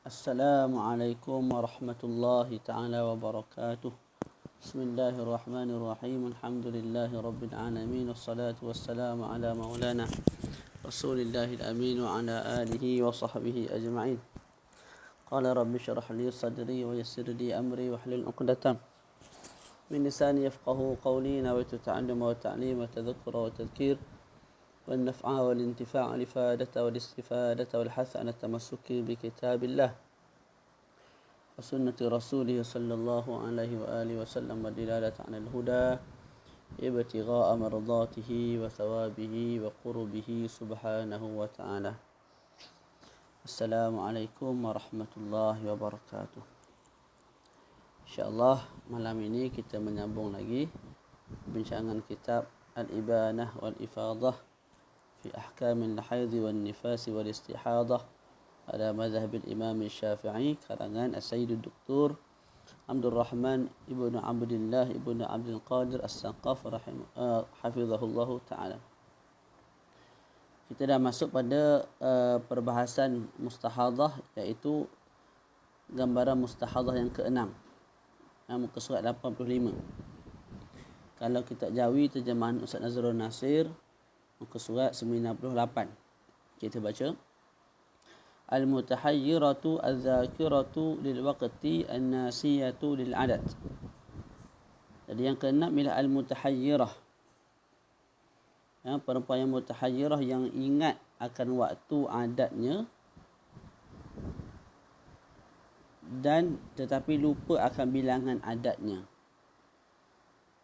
Assalamualaikum warahmatullahi ta'ala wabarakatuh. Bismillahirrahmanirrahim. Alhamdulillahi rabbil alamin. Wassalatu wassalamu ala maulana Rasulillahil amin wa ala alihi wa sahbihi ajma'in. Qala rabbi syrah li sadri wa yassir li amri wa hlul 'uqdatam min lisani yafqahu qawli. Nawaitu ta'alluma wa ta'lima, tadhakkura wa tadhkir, والنفع والانتفاع والإفادة والاستفادة والحث على التمسك بكتاب الله وسنة رسوله صلى الله عليه وآله وسلم والدلالة على الهدى ابتغاء مرضاته وثوابه وقربه سبحانه وتعالى. Assalamualaikum warahmatullahi wabarakatuh. InsyaAllah malam ini kita menyambung lagi bincangan kitab Al-Ibanah wal-Ifadah في أحكام الحيض والنفاس والاستحاضة على مذهب الإمام الشافعي karangan السيد الدكتور عبد الرحمن ابن عبد الله ابن عبد القادر السقاف حفظه الله تعالى. Kita dah masuk pada perbahasan mustahadah, iaitu gambaran mustahadah yang ke-6, muka surat 85. Kalau kita jawi terjemahan Ustaz Nazrul Nasir, muka surat 98. Kita baca. Al-mutahayyiratu al-zakiratu lil-waqti an-nasiyatu lil-adad. Jadi yang keenam ialah al-mutahayyirah. Perempuan yang mutahayyirah, yang ingat akan waktu adatnya dan tetapi lupa akan bilangan adatnya.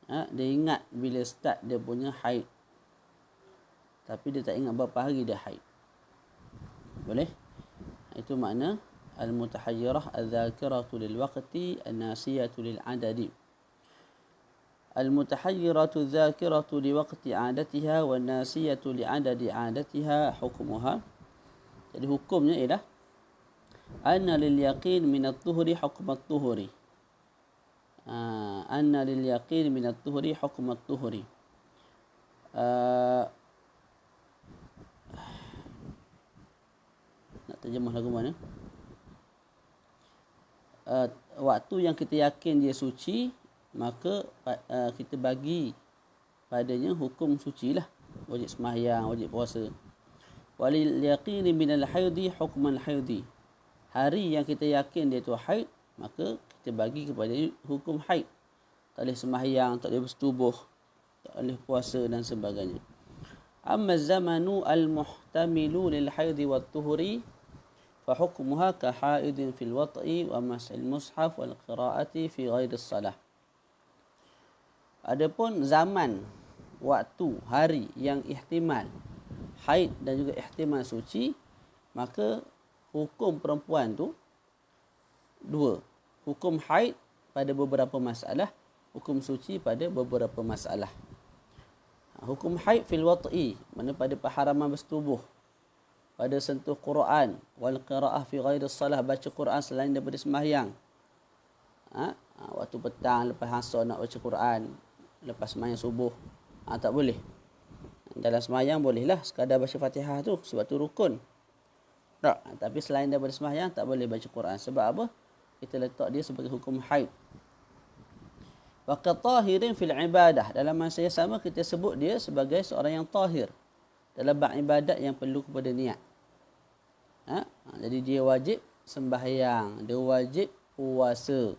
Dia ingat bila start dia punya haid, tapi dia tak ingat berapa hari dia haid. Boleh? Itu makna al-mutahayyirah al-zakiratu lil-waqti an-nasiyatu lil-adadi. Al-mutahayyiratu al-zakiratu liwaqti 'adatiha wan-nasiyatu li'adadi 'adatiha hukmuha. Jadi hukumnya ialah anna lil-yaqin min at-tuhri hukm at-tuhri. Anna lil-yaqin min at-tuhri hukm at-tuhri. Nak terjemah lagu mana? Waktu yang kita yakin dia suci, maka kita bagi padanya hukum suci lah. Wajib sembahyang, wajib puasa. Walil yaqini minal haidi hukman haidi. Hari yang kita yakin dia tu haid, maka kita bagi kepada hukum haid. Tak boleh sembahyang, tak boleh bersetubuh, tak boleh puasa dan sebagainya. Amma zamanu al-muhtamilu lil haidi wat tuhuri فحكمها كحائض في الوطء ومسح المصحف والقراءة في غير الصلاة. Adapun zaman, waktu, hari yang ihtimal haid dan juga ihtimal suci, maka hukum perempuan tu dua. Hukum haid pada beberapa masalah, hukum suci pada beberapa masalah. Hukum haid fil wat'i, mana pada perharaman bersetubuh, pada sentuh Quran, wal qiraah fi ghairi salah, baca Quran selain daripada sembahyang. Waktu petang lepas asar nak baca Quran, lepas sembahyang subuh, tak boleh. Dalam sembahyang bolehlah sekadar baca Fatihah tu sebab tu rukun. Tak, tapi selain daripada sembahyang tak boleh baca Quran. Sebab apa? Kita letak dia sebagai hukum haid. Wa qatahirin fil ibadah, dalam masa yang sama kita sebut dia sebagai seorang yang tahir dalam ibadat yang perlu kepada niat. Jadi dia wajib sembahyang, dia wajib puasa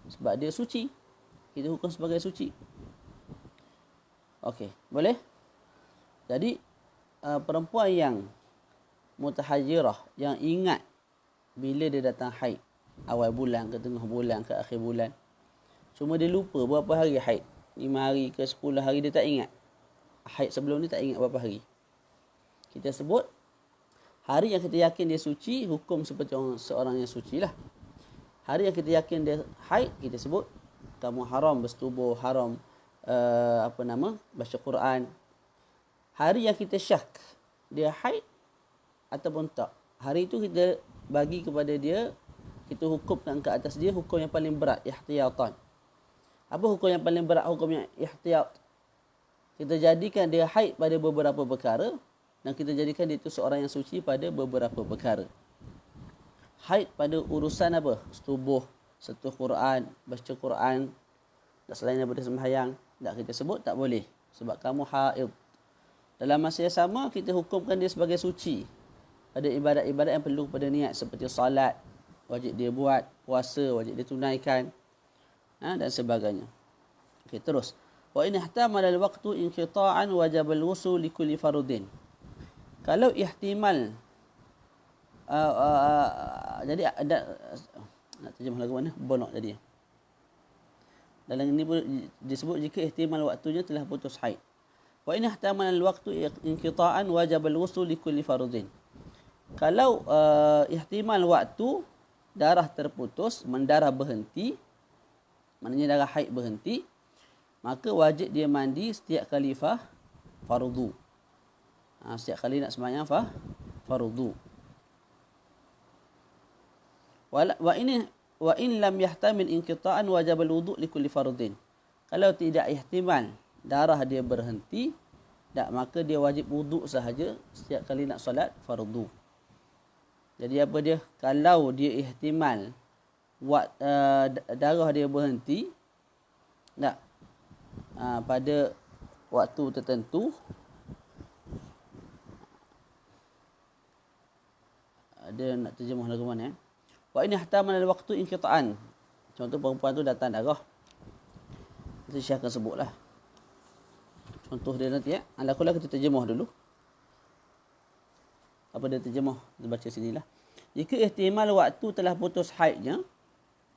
sebab dia suci. Kita hukum sebagai suci. Okey, boleh? Jadi perempuan yang mutahayyirah, yang ingat bila dia datang haid, awal bulan ke tengah bulan ke akhir bulan, cuma dia lupa berapa hari haid, 5 hari ke 10 hari, dia tak ingat. Haid sebelum ni tak ingat berapa hari. Kita sebut hari yang kita yakin dia suci, hukum seperti seorang yang suci lah. Hari yang kita yakin dia haid, kita sebut kamu haram bersetubuh, haram baca Quran. Hari yang kita syak dia haid ataupun tak, hari itu kita bagi kepada dia, kita hukumkan ke atas dia hukum yang paling berat, ihtiyatan. Apa hukum yang paling berat? Hukum yang ihtiyat. Kita jadikan dia haid pada beberapa perkara, dan kita jadikan dia itu seorang yang suci pada beberapa perkara. haid pada urusan apa? Setubuh, sentuh Quran, baca Quran, tak selain daripada sembahyang, tak kita sebut tak boleh. Sebab kamu haid. Dalam masa yang sama, kita hukumkan dia sebagai suci. Ada ibadat-ibadat yang perlu pada niat seperti salat, wajib dia buat, puasa, wajib dia tunaikan, dan sebagainya. Okey, terus. Wa in ihtamala al-waqtu inqita'an wajib al-wusul li kulli fardin. Kalau ihtimal jadi ada nak terjemah lagu mana? Bonok tadi. Dalam ini pun disebut jika ihtimal waktunya telah putus haid. Wa in ihtamala al-waqtu inqita'an wajib al-wusul li kulli fardin. Kalau ihtimal waktu darah terputus, mendarah berhenti, maknanya darah haid berhenti, maka wajib dia mandi setiap kali fardu. Setiap kali nak sembahyang fardu. Wa in lam yahtamil inqita'an wajib al-wudu' li kulli fardin. Kalau tidak ihtimal darah dia berhenti, maka dia wajib wuduk sahaja setiap kali nak solat fardu. Jadi apa dia? Kalau dia ihtimal darah dia berhenti pada waktu tertentu, dia nak terjemah lagu mana? Wa in ihtamala al-waqtu inqita'an. Contoh perempuan tu datang darah. Kita Syekh akan sebutlah. Contoh dia nanti Alhamdulillah kita terjemah dulu. Apa dia terjemah? Kita baca sinilah. Jika ihtimal waktu telah putus haidnya,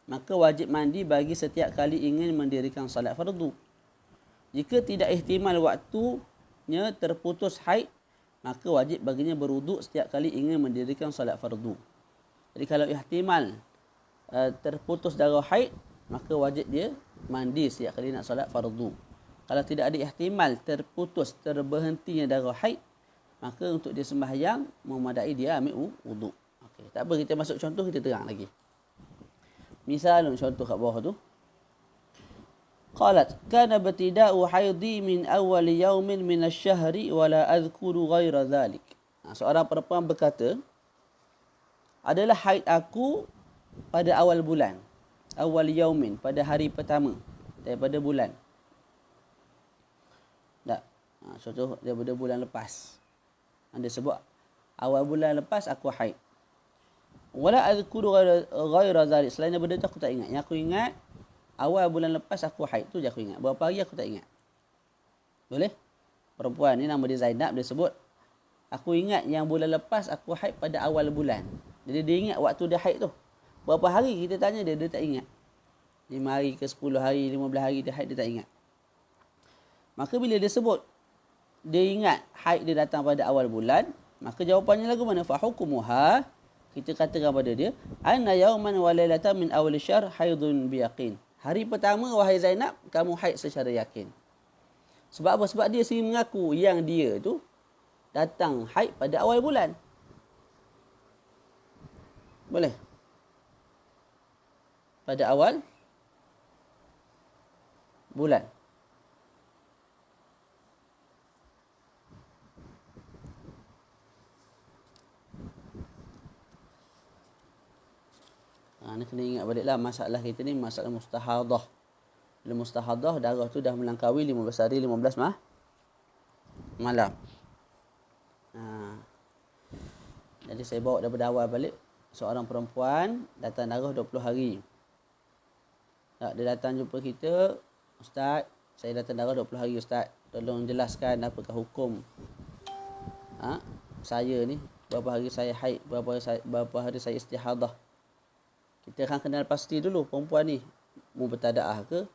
maka wajib mandi bagi setiap kali ingin mendirikan salat fardu. Jika tidak ihtimal waktunya terputus haid, maka wajib baginya berwuduk setiap kali ingin mendirikan salat fardu. Jadi kalau ihtimal terputus darah haid, maka wajib dia mandi setiap kali nak solat fardu. Kalau tidak ada ihtimal terputus, terberhentinya darah haid, maka untuk dia sembahyang memadai dia ambil wuduk. Okey, tak apa, kita masuk contoh, kita terang lagi. Misal contoh kat bawah tu. Qalat kana ibtida'u haidhi min awwal yawmin min asy-syahri wa la adhkuru ghaira dhalik. Seorang perempuan berkata, adalah haid aku pada awal bulan. Awal yaumin, pada hari pertama daripada bulan. Contoh daripada bulan lepas. Dia sebut awal bulan lepas aku haid. Wala adhkuru ghaira dhalik. Selain daripada itu aku tak ingat. Yang aku ingat awal bulan lepas aku haid tu je aku ingat. Berapa hari aku tak ingat. Boleh? Perempuan ni nama dia Zainab, dia sebut aku ingat yang bulan lepas aku haid pada awal bulan. Jadi dia ingat waktu dia haid tu. Berapa hari kita tanya dia tak ingat. 5 hari ke 10 hari, 15 hari dia haid, dia tak ingat. Maka bila dia sebut dia ingat haid dia datang pada awal bulan, maka jawapannya lagu mana? Fa hukmuha, kita katakan pada dia, anna yawman wa lailatan min awal syahr haidun biyaqin. Hari pertama wahai Zainab, kamu haid secara yakin. Sebab apa? Sebab dia sendiri mengaku yang dia tu datang haid pada awal bulan. Boleh? Pada awal bulan. Ni kena ingat baliklah masalah kita ni masalah mustahadah. Bila mustahadah, darah tu dah melangkaui 15 hari 15 malam. Jadi saya bawa daripada awal balik. Seorang perempuan datang darah 20 hari. Dia datang jumpa kita, Ustaz, saya datang darah 20 hari Ustaz. Tolong jelaskan apakah hukum saya ni, berapa hari saya haid, berapa hari saya istihadah. Kita akan kenal pasti dulu perempuan ni mubtada'ah ke,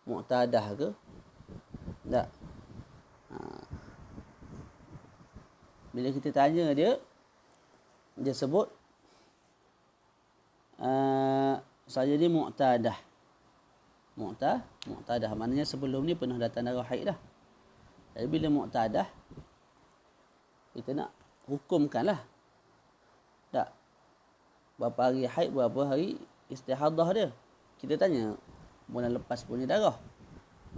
mu'tadah ke. Tak. Bila kita tanya dia sebut saya ni mu'tadah. Mu'tadah maknanya sebelum ni pernah datang darah haid dah. Jadi bila mu'tadah, kita nak hukumkanlah. Tak. Berapa hari haid, berapa hari istihadah dia. Kita tanya, bulan lepas punya darah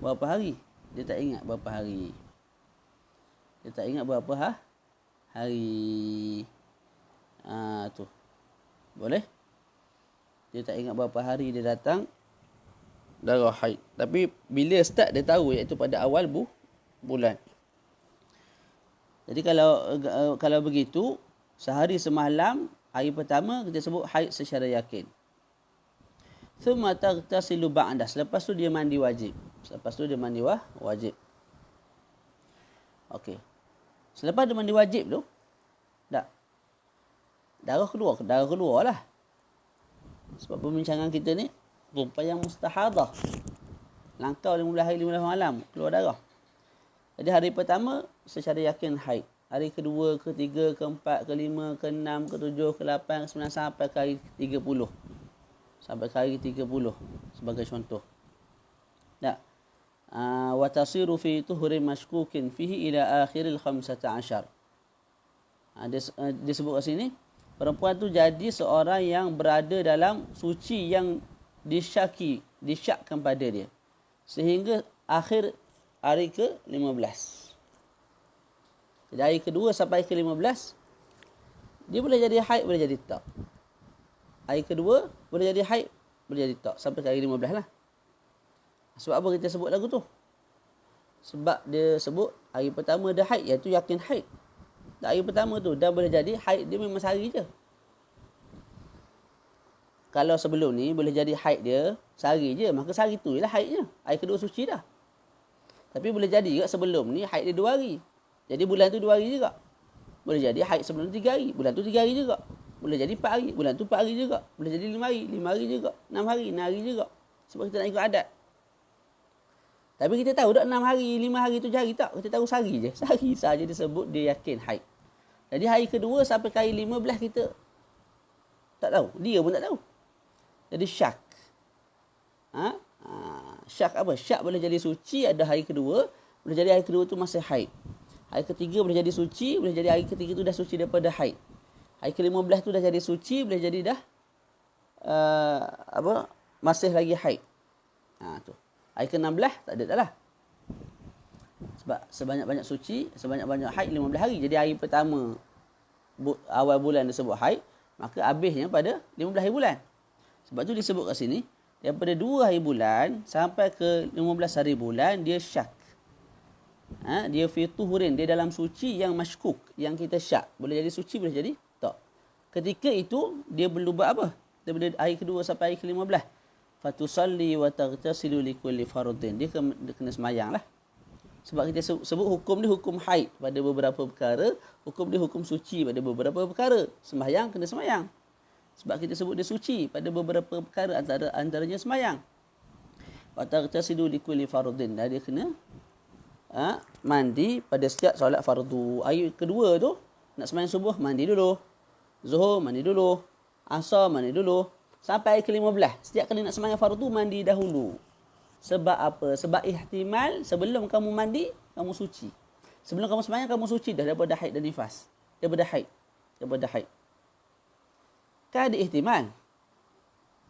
berapa hari? Dia tak ingat berapa hari. Dia tak ingat berapa hari. Tu. Boleh? Dia tak ingat berapa hari dia datang darah haid. Tapi bila start dia tahu, iaitu pada awal bulan. Jadi kalau begitu, sehari semalam, hari pertama kita sebut haid secara yakin. Thumma taghtasilu ba'dah. Selepas tu dia mandi wajib. Wajib. Okey. Selepas dia mandi wajib tu, darah keluar lah. Sebab perbincangan kita ni, perempuan yang mustahadah. Langkau 15 hari 15 malam, keluar darah. Jadi hari pertama, secara yakin haid. Hari kedua, ketiga, keempat, kelima, keenam, ketujuh, ke-8, ke-9 sampai ke hari 30. Sampai ke hari 30 sebagai contoh. Tak. Wa tasiru fi tuhrin mashkukin fihi ila akhiril 15. Dia sebut kat sini, perempuan tu jadi seorang yang berada dalam suci yang disyakkan pada dia. Sehingga akhir hari ke-15. Jadi hari kedua sampai ke-15, dia boleh jadi haid, boleh jadi tak. Hari kedua, boleh jadi haid, boleh jadi tak. Sampai ke hari 15 lah. Sebab apa kita sebut lagu tu? Sebab dia sebut hari pertama dia haid, iaitu yakin haid. Hari pertama tu, dah boleh jadi haid dia memang sehari je. Kalau sebelum ni boleh jadi haid dia sehari je, maka sehari tu ialah haidnya. Hari kedua suci dah. Tapi boleh jadi juga sebelum ni haid dia 2 hari. Jadi bulan tu 2 hari juga. Boleh jadi haid sebelum tu 3 hari. Bulan tu 3 hari juga. Boleh jadi 4 hari. Bulan tu 4 hari juga. Boleh jadi 5 hari. 5 hari juga. 6 hari. 6 hari juga. Sebab kita nak ikut adat. Tapi kita tahu tak 6 hari, 5 hari, 7 hari tak. Kita tahu sehari je. Sehari sahaja disebut dia yakin haid. Jadi hari kedua sampai hari 15 kita tak tahu. Dia pun tak tahu. Jadi syak. Syak apa? Syak boleh jadi suci ada hari kedua. Boleh jadi hari kedua tu masih haid. Hari ketiga boleh jadi suci. Boleh jadi hari ketiga tu dah suci daripada haid. Hari ke-15 tu dah jadi suci. Boleh jadi dah masih lagi haid. Tu. Hari ke-16 tak ada dah lah. Sebab sebanyak-banyak suci, sebanyak-banyak haid 15 hari. Jadi hari pertama awal bulan disebut haid, maka habisnya pada 15 hari bulan. Sebab tu disebut kat sini, daripada 2 hari bulan sampai ke 15 hari bulan, dia syak. Dia fi tuhurin, dia dalam suci yang mashkuk, yang kita syak. Boleh jadi suci, boleh jadi tak. Ketika itu, dia belum buat apa? Daripada hari kedua sampai hari ke-15. Fatusalli wa taghtasilu likulli fardin. Dia kena semayang lah. Sebab kita sebut hukum dia hukum haid pada beberapa perkara, hukum dia hukum suci pada beberapa perkara. Sembahyang kena sembahyang. Sebab kita sebut dia suci pada beberapa perkara, antaranya sembahyang. Wa taghtasilu likulli fardin. Dan dia kena mandi pada setiap solat fardu. Hari kedua tu nak sembahyang subuh, mandi dulu. Zuhur mandi dulu. Asar mandi dulu. Sampai hari ke-15. Setiap kali nak sembahyang fardu, mandi dahulu. Sebab apa? Sebab ihtimal sebelum kamu mandi, kamu suci. Sebelum kamu sembahyang, kamu suci dah daripada haid dan nifas. Daripada haid. Kan ada ihtimal.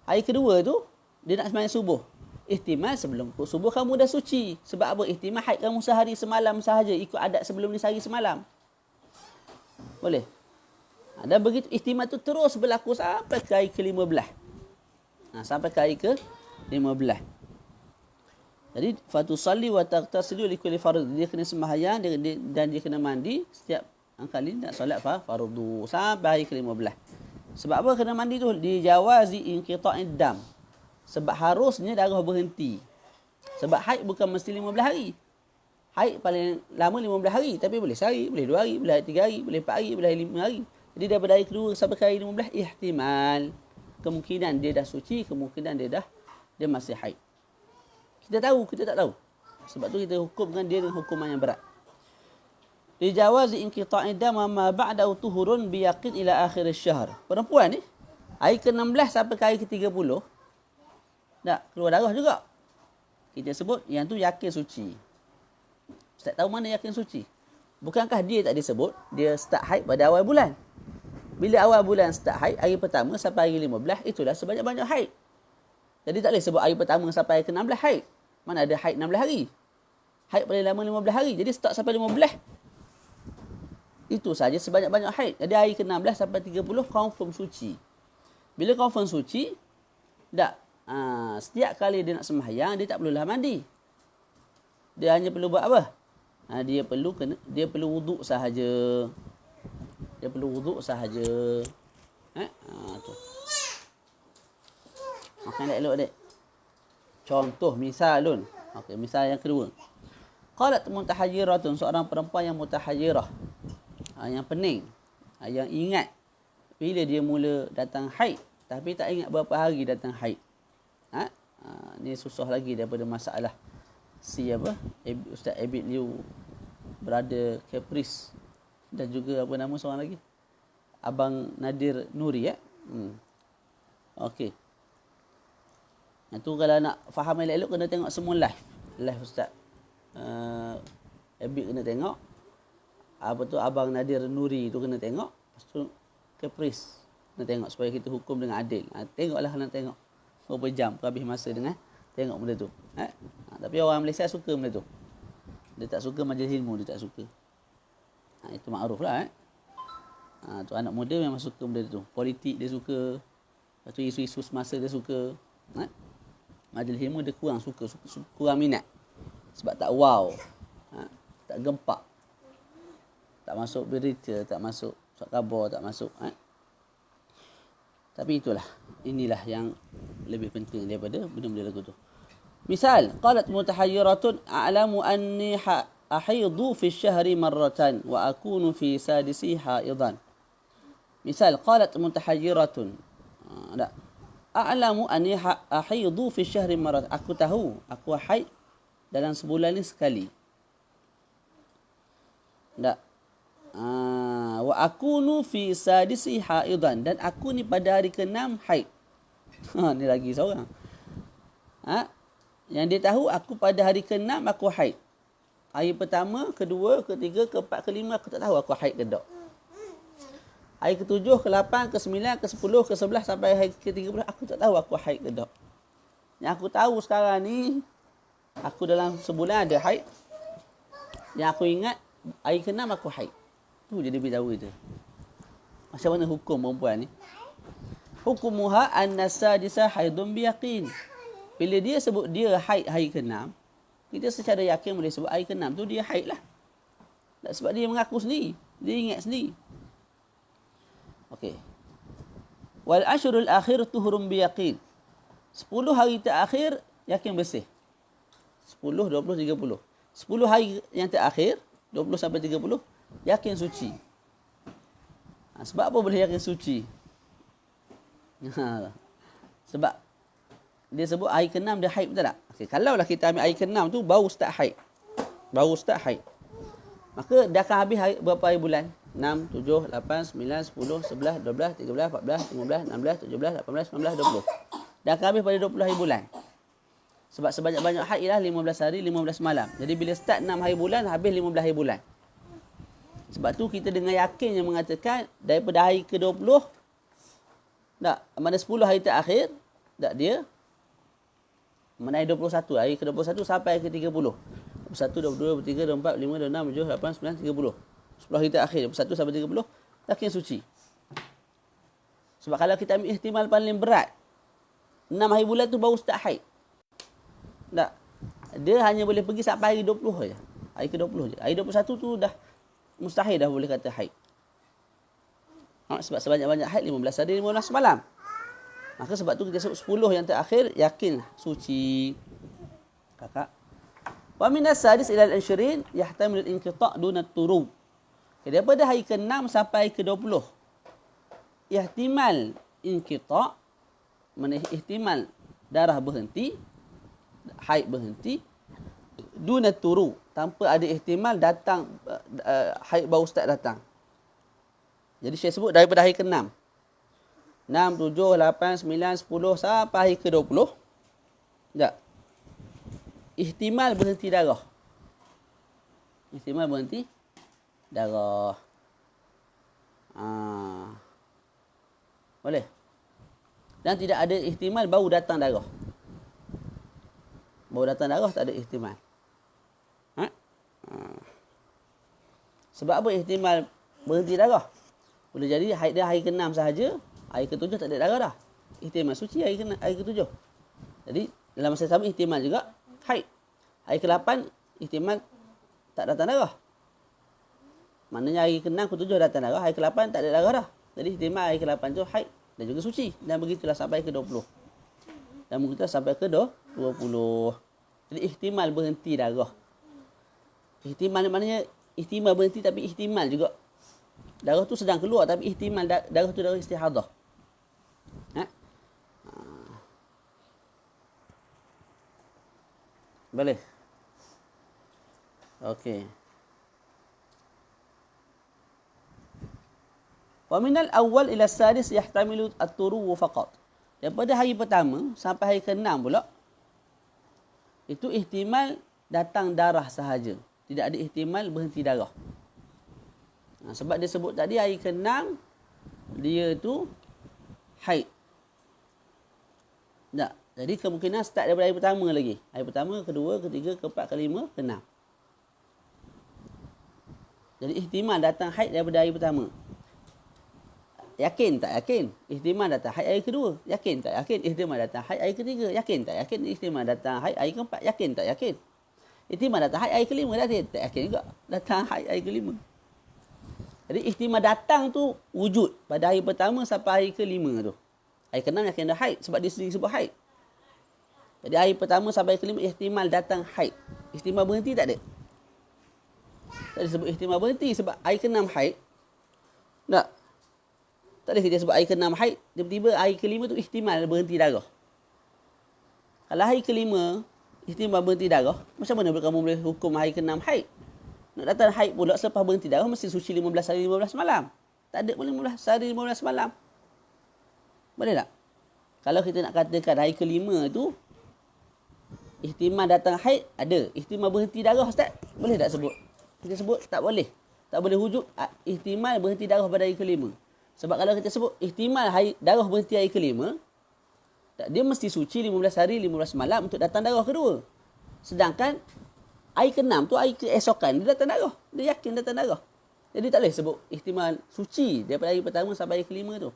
Hari kedua tu, dia nak sembahyang subuh. Ihtimal sebelum subuh kamu dah suci. Sebab apa? Ihtimal haid kamu sehari semalam sahaja. Ikut adat sebelum ni sehari semalam. Boleh? Dan begitu ihtimal tu terus berlaku sampai ke hari ke-15. Sampai ke hari ke-15. Jadi fatusalli wa taghtasilu likulli fardh. Dia kena sembahyang dan dia kena mandi setiap kali nak solat fardu sampai hari ke-15. Sebab apa kena mandi tu? Dijawazi inqita'id dam. Sebab harusnya darah berhenti. Sebab haid bukan mesti 15 hari. Haid paling lama 15 hari, tapi boleh sehari, boleh 2 hari, boleh 3 hari, boleh 4 hari, boleh 5 hari. Jadi daripada hari kedua sampai ke hari 15 ihtimal. Kemungkinan dia dah suci, kemungkinan dia masih haid. Kita tahu, kita tak tahu. Sebab tu kita hukumkan dia dengan hukuman yang berat. Dijawazi inqita'id dam ma ba'da tuhurun biyaqin ila akhir asy-syahr. Perempuan ni hari ke-16 sampai ke hari ke-30 tak keluar darah juga. Kita sebut yang tu yakin suci. Ustaz tahu mana yakin suci? Bukankah dia tak disebut dia start haid pada awal bulan? Bila awal bulan start haid, hari pertama sampai hari 15, itulah sebanyak-banyak haid. Jadi tak boleh sebut hari pertama sampai hari ke-16 haid. Mana ada haid 16 hari? Haid paling lama 15 hari. Jadi start sampai 15. Itu saja sebanyak-banyak haid. Jadi hari ke-16 sampai 30 confirm suci. Bila confirm suci, tak. Setiap kali dia nak sembahyang, dia tak perlulah mandi. Dia hanya perlu buat apa? Dia perlu wuduk sahaja. Dia perlu wuduk sahaja. Tu. Makan elok dek. Contoh misalun. Okey, misal yang kedua. Qalat mutahayyiratun, seorang perempuan yang mutahayyirah. Yang pening, yang ingat bila dia mula datang haid tapi tak ingat berapa hari datang haid. Ni susah lagi daripada masalah Ustaz Abid Liu, Brother Caprice, dan juga apa nama seorang lagi, Abang Nadir Nuri Okey. Itu kalau nak faham elok-elok kena tengok semua live Ustaz Abid kena tengok, apa tu Abang Nadir Nuri tu kena tengok, lepas tu Caprice kena tengok supaya kita hukum dengan adil. Tengoklah, nak tengok berapa jam habis masa dengan tengok benda tu. Tapi orang Malaysia suka benda tu. Dia tak suka majlis ilmu, dia tak suka. Itu makruf lah. Tu anak muda memang suka benda tu. Politik dia suka. Lepas tu isu-isu semasa dia suka. Majlis ilmu dia kurang suka, kurang minat. Sebab tak wow. Tak gempak. Tak masuk berita, tak masuk khabar, tak masuk. Tapi inilah yang lebih penting daripada benda-benda lagu tu. Misal, qalat mutahayyiratun a'lamu anni ahidu fi syahri marratan wa akunu fi sadisi haidan. Misal, qalat mutahayyiratun. A'lamu anni ahidu fi syahri marratan. Aku tahu aku haid dalam sebulan ni sekali. Wa akunu fi sadisi haidan, dan aku ni pada hari ke-6 haid. Ni lagi seorang. Yang dia tahu aku pada hari ke-6 aku haid. Hari pertama, kedua, ketiga, keempat, kelima aku tak tahu aku haid ke tak. Hari ke-7, ke-8, ke-9, ke-10, ke-11 sampai hari ke-30 aku tak tahu aku haid ke tak. Yang aku tahu sekarang ni aku dalam sebulan ada haid. Yang aku ingat hari ke-6 aku haid. Tu je dia beritahu kita. Macam mana hukum perempuan ni? Hukumuha an-nasadisa haidun biyaqin. Bila dia sebut dia haid hari ke-6, kita secara yakin boleh sebut hari ke-6 tu dia haid lah. Sebab dia mengaku sendiri. Dia ingat sendiri. Okey. Wal ashrul akhir tuhrum biyaqin. 10 hari terakhir yakin bersih. 10, 20, 30. 10 hari yang terakhir, 20 sampai 30, yakin suci. Sebab apa boleh yakin suci? Sebab dia sebut hari ke-6 dia haid, betul tak? Okay, kalaulah kita ambil hari ke-6 tu baru start haid. Maka dah akan habis berapa hari bulan? 6, 7, 8, 9, 10, 11, 12, 13, 14, 15, 16, 17, 18, 19, 20. Dah akan habis pada 20 hari bulan. Sebab sebanyak-banyak haid ialah 15 hari, 15 malam. Jadi bila start 6 hari bulan, habis 15 hari bulan. Sebab tu kita dengan yakin yang mengatakan daripada hari ke-20, mana 10 hari terakhir, dia mana hari 21, hari ke-21 sampai hari ke-30. 21, 22, 23, 24, 25, 26, 27, 28, 9, 30. 10 hari terakhir, 21 sampai 30, yakin suci. Sebab kalau kita ambil ihtimal paling berat, 6 hari bulan tu baru start haid. Dia hanya boleh pergi sampai hari 20 saja. Hari ke-20 je. Hari 21 tu dah mustahil dah boleh kata haid. Sebab sebanyak-banyak haid 15 hari 15 malam. Maka sebab tu kita sebut 10 yang terakhir yakin suci. Kakak. Wa min as-sadis ila al-20 yahtamil al-inqita' duna at-turub. Daripada hari ke-6 sampai ke-20 ihtimal inqita', mana ihtimal darah berhenti, haid berhenti, duna at-turub, tanpa ada ihtimal datang haid baru start datang. Jadi saya sebut daripada hari ke-6. 6, 7, 8, 9, 10 sampai hari ke-20. Tak. Ihtimal berhenti darah. Ihtimal berhenti darah. Boleh. Dan tidak ada ihtimal baru datang darah. Baru datang darah tak ada ihtimal. Sebab apa ihtimal berhenti darah? Boleh jadi haid dia hari ke-6 sahaja, hari ke-7 tak ada darah dah. ihtimal suci hari ke-7. Jadi dalam masa sama ihtimal juga haid. Hari ke-8 ihtimal tak datang darah. Maknanya hari ke-6 ke-7 datang darah, hari ke-8 tak ada darah dah. Jadi ihtimal hari ke-8 tu haid dan juga suci. Dan begitulah sampai ke-20. Dan begitulah sampai ke-20. Jadi ihtimal berhenti darah. Ihtimal maknanya ihtimal berhenti tapi ihtimal juga. Darah tu sedang keluar tapi ihtimal darah tu darah istihadah. Ha? Boleh? Okey. Wa minal awwal ila sadis yahtamilu at-turu faqat. Daripada hari pertama sampai hari ke-6 pula itu ihtimal datang darah sahaja. Tidak ada ihtimal berhenti darah. Sebab dia sebut tadi hari ke-6 dia tu haid. Tak. Jadi kemungkinan start daripada hari pertama lagi. Hari pertama, kedua, ketiga, keempat, kelima, keenam. Jadi ihtimal datang haid daripada hari pertama. Yakin tak yakin? Ihtimal datang haid hari kedua. Yakin tak yakin? Ihtimal datang haid hari ketiga. Yakin tak yakin? Ihtimal datang haid hari keempat. Yakin tak yakin? Ihtimal datang haid hari kelima. Tak yakin juga. Datang haid hari kelima. Jadi ihtimal datang tu wujud pada hari pertama sampai hari kelima tu. Hari ke-6 yakin dah haid sebab dia sendiri sebut haid. Jadi hari pertama sampai hari kelima ihtimal datang haid. Ihtimal berhenti tak ada. Tak disebut ihtimal berhenti sebab hari ke-6 haid. Tak. Tak boleh kita sebut hari ke-6 haid, tiba-tiba hari kelima tu ihtimal berhenti darah. Kalau hari kelima ihtimal berhenti darah, macam mana kamu boleh hukum hari ke-6 haid? Nak datang haid pula selepas berhenti darah mesti suci 15 hari 15 malam. Tak ada pun 15 hari 15 malam. Boleh tak? Kalau kita nak katakan hari kelima tu ihtimal datang haid, ada. Ihtimal berhenti darah, Ustaz? Boleh tak sebut? Kita sebut tak boleh. Tak boleh wujud ihtimal berhenti darah pada hari kelima. Sebab kalau kita sebut ihtimal darah berhenti hari kelima, dia mesti suci 15 hari 15 malam untuk datang darah kedua. Sedangkan hari ke-6 tu hari keesokan dia datang darah. Dia yakin datang darah. Jadi tak boleh sebut ihtimal suci daripada hari pertama sampai hari kelima tu.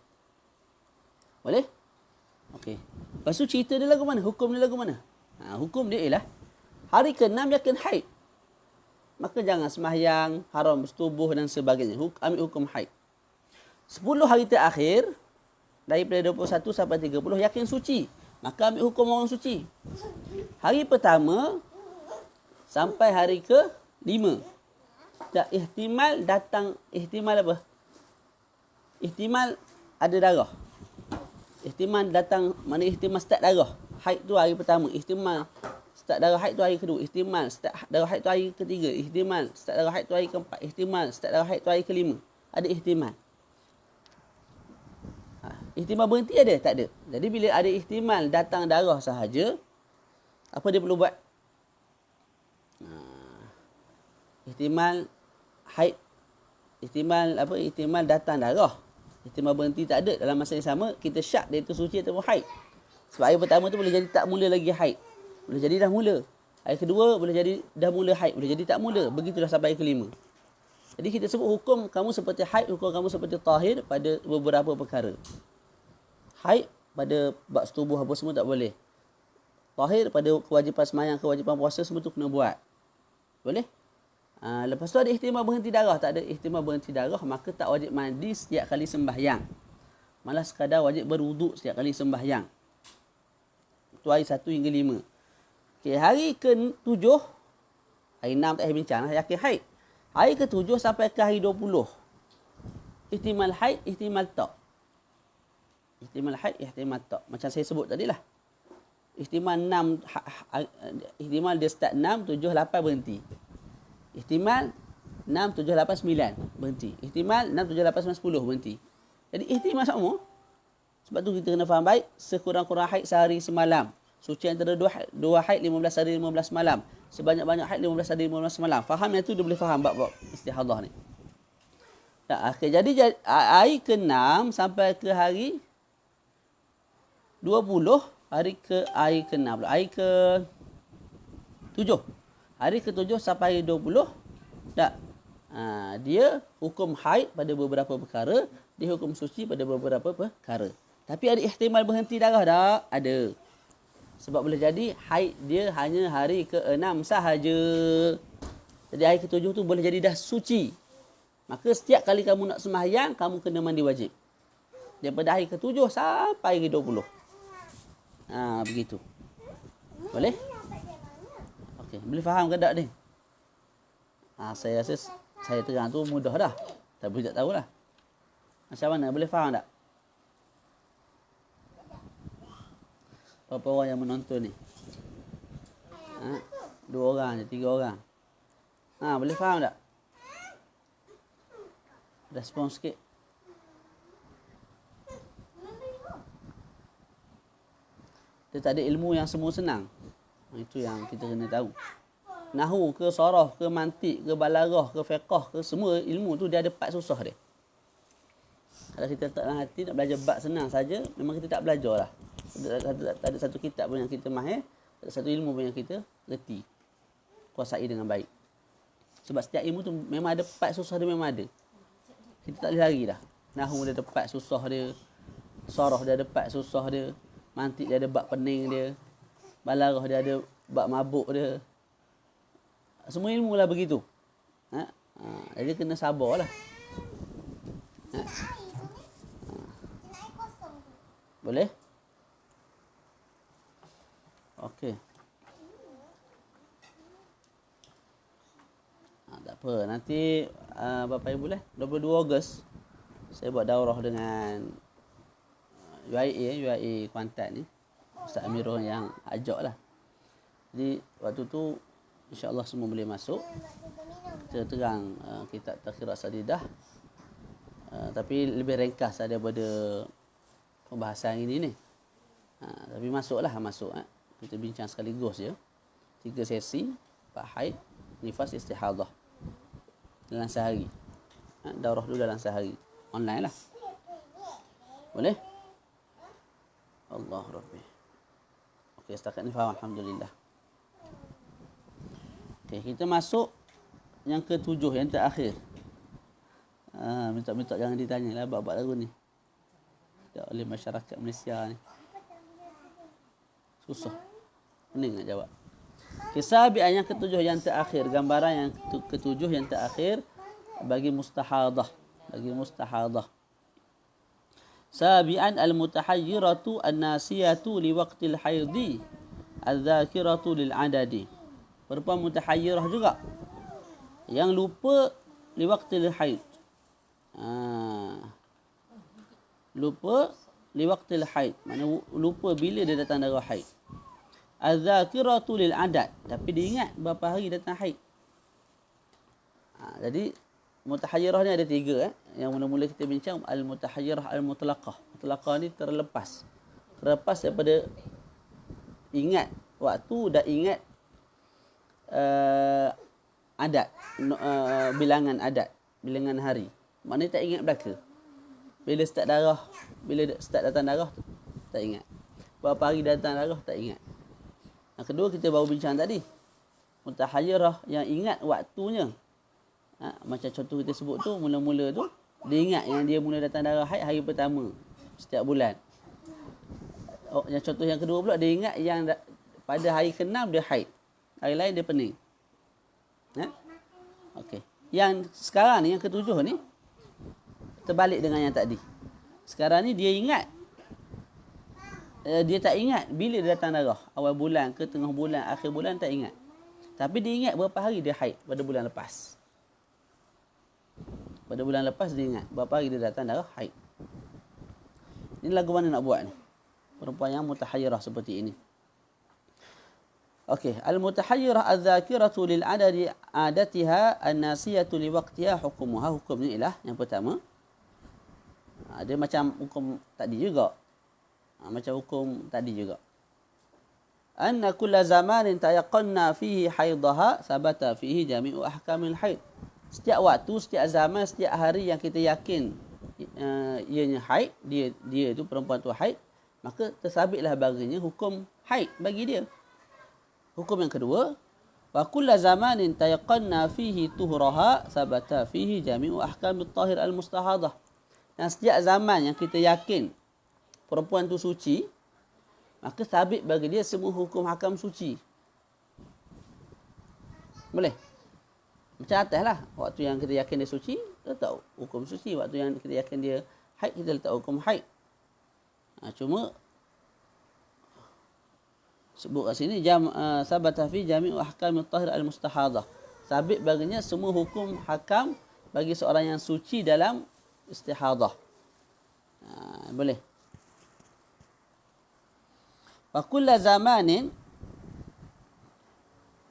Boleh? Okey. Lepas tu cerita dia lagu mana? Hukum dia lagu mana? Hukum dia ialah hari ke-6 yakin haid. Maka jangan sembahyang, haram bersetubuh dan sebagainya. Ambil hukum haid. 10 hari terakhir daripada 21 sampai 30 yakin suci. Maka ambil hukum orang suci. Hari pertama sampai hari ke-5. Tak ihtimal datang, ihtimal apa? Ihtimal ada darah. Ihtimal datang, mana ihtimal start darah. Haid tu hari pertama. Ihtimal start darah haid tu hari kedua. Ihtimal start darah haid tu hari ketiga. Ihtimal start darah haid tu hari keempat. Ihtimal start darah haid tu hari kelima. Ada ihtimal. Ihtimal berhenti ada? Tak ada. Jadi bila ada ihtimal datang darah sahaja, apa dia perlu buat? Ihtimal haid. Ihtimal apa? Ihtimal datang darah. Ihtimal berhenti tak ada. Dalam masa yang sama, kita syak dia itu suci ataupun haid. Sebab hari pertama tu boleh jadi tak mula lagi haid. Boleh jadi dah mula. Hari kedua boleh jadi dah mula haid. Boleh jadi tak mula. Begitulah sampai hari kelima. Jadi kita sebut hukum kamu seperti haid, hukum kamu seperti tahir pada beberapa perkara. Haid pada bab setubuh apa semua tak boleh. Tahir pada kewajipan sembahyang, kewajipan puasa semua tu kena buat. Boleh? Lepas tu ada ihtimal berhenti darah. Tak ada ihtimal berhenti darah, maka tak wajib mandi setiap kali sembahyang. Malah sekadar wajib berwuduk setiap kali sembahyang. Itu hari 1 hingga 5. Okay, hari ke-7, hari 6 tak payah bincang lah, yakin haid. Hari ke-7 sampai ke hari 20. Ihtimal haid, ihtimal tak. Ihtimal haid, ihtimal tak. Macam saya sebut tadi lah. Ihtimal 6, ihtimal dia start 6, 7, 8 berhenti. Ihtimal 6, 7, 8, 9 berhenti. Ihtimal 6, 7, 8, 9, 10 berhenti. Jadi ihtimal sama. Sebab tu kita kena faham baik. Sekurang-kurang haid sehari semalam. Suci antara dua haid 15 hari 15 malam. Sebanyak-banyak haid 15 hari 15 malam. Faham yang tu dia boleh faham bab-bab istihadah ni. Okay, jadi hari ke-6 sampai ke hari 20, hari ke-6 pula. Hari ke-7. Hari ke-7 sampai hari 20, tak. Dia hukum haid pada beberapa perkara, dia hukum suci pada beberapa perkara. Tapi ada ihtimal berhenti darah tak? Ada. Sebab boleh jadi haid dia hanya hari ke-6 sahaja. Jadi hari ke-7 tu boleh jadi dah suci. Maka setiap kali kamu nak sembahyang, kamu kena mandi wajib. Daripada hari ke-7 sampai hari ke-20. Begitu. Boleh? Okey, boleh faham ke tak ni? Saya rasa saya terang tu mudah dah. Tapi tak tahulah. Macam mana? Boleh faham tak? Berapa orang yang menonton ni? 2 orang je, 3 orang. Boleh faham tak? Respon sikit. Dia tak ada ilmu yang semua senang. Itu yang kita kena tahu. Nahu ke, saraf ke, mantik ke, balarah ke, fiqah ke, semua ilmu tu dia ada part susah dia. Kalau kita tak dalam hati nak belajar bab senang saja, memang kita tak belajar lah. Tak ada satu kitab pun yang kita mahir, tak ada satu ilmu pun yang kita reti, kuasai dengan baik. Sebab setiap ilmu tu memang ada part susah dia, memang ada. Kita tak boleh lari dah. Nahu dia ada part susah dia, saraf dia ada part susah dia, mantik dia ada bab pening dia, balarah dia ada bab mabuk dia. Semua ilmu lah begitu. Jadi kena sabarlah. Boleh? Okey. Tak apa. Nanti berapa hari bulan? 22 Ogos saya buat daurah dengan UIA Kuantan ni. Ustaz Amirul yang ajak lah. Jadi waktu tu InsyaAllah semua boleh masuk. Kita terang kitab Tadhkirat Sadidah. Tapi lebih ringkas daripada pembahasan ini ni. Tapi masuk. Kita bincang sekaligus je. 3 sesi. Bab haid, nifas, istihadah. Dalam sehari. Daurah dulu dalam sehari. Online lah. Boleh? Allah Rabbi. Okey, setakat ni faham. Alhamdulillah. Okey, kita masuk yang ke-7, yang terakhir. Minta jangan ditanya lah bab-bab lagu ni. Tak oleh masyarakat Malaysia ni. Susah. Pening nak jawab. Kisah yang ke-7 yang terakhir. Gambaran yang ke-7 yang terakhir bagi mustahadah. Sabi'an al-mutahayyiratu an-nasiyatu liwaqtil haidhi al-dhakiratu lil-adadi. Perempuan mutahayyirah juga yang lupa liwaqtil haid. Lupa liwaqtil haid, makna lupa bila dia datang darah haid. Az-zakiratu lil adad, tapi dia ingat berapa hari datang haid. Jadi mutahayyirah ni ada 3 Yang mula-mula kita bincang al-mutahayyirah al-mutlaqah. Mutlaqah ni terlepas daripada ingat waktu dan ingat adat, bilangan adat, bilangan hari. Maknanya tak ingat belaka. Bila start datang darah, tak ingat. Berapa hari datang darah, tak ingat. Yang kedua kita baru bincang tadi. Mutahayyirah yang ingat waktunya. Macam contoh kita sebut tu, mula-mula tu, dia ingat yang dia mula datang darah haid hari pertama setiap bulan. Yang contoh yang kedua pula, dia ingat yang pada hari ke-6 dia haid. Hari lain dia pening. Okey. Yang sekarang ni, yang ke-7 ni, terbalik dengan yang tadi. Sekarang ni dia ingat. Dia tak ingat bila dia datang darah. Awal bulan ke tengah bulan, akhir bulan tak ingat. Tapi dia ingat berapa hari dia haid pada bulan lepas. Pada bulan lepas dia ingat berapa hari dia datang darah haid. Ini lagu mana nak buat ni? Perempuan yang mutahayyirah seperti ini. Okey, al-mutahayyirah adz-dzakiratu lil adadi adatiha an-nasiyatu li waqtiha hukmuha. Hukumnya ialah yang pertama. Dia macam hukum tadi juga. Macam hukum tadi juga. Anna kulla zamanin tayaqqanna fihi haidaha sabata fihi jami'u ahkamil haid. Setiap waktu, setiap zaman, setiap hari yang kita yakin ianya haid, dia tu perempuan tu haid, maka tersabitlah baginya hukum haid bagi dia. Hukum yang kedua, wa kulla zamanin tayaqqanna fihi tuhraha sabata fihi jami'u ahkamit tahir al-mustahadah. Dan setiap zaman yang kita yakin perempuan tu suci, maka sabit bagi dia semua hukum hakam suci. Boleh? Macam atas lah. Waktu yang kita yakin dia suci, kita tahu hukum suci. Waktu yang kita yakin dia haid, kita letak hukum haid. Cuma sebut kat sini sabata fi jami'u ahkam at-tahir al-mustahadah. Sabit baginya semua hukum hakam bagi seorang yang suci dalam istihadah. Boleh. Wa kullu zamanin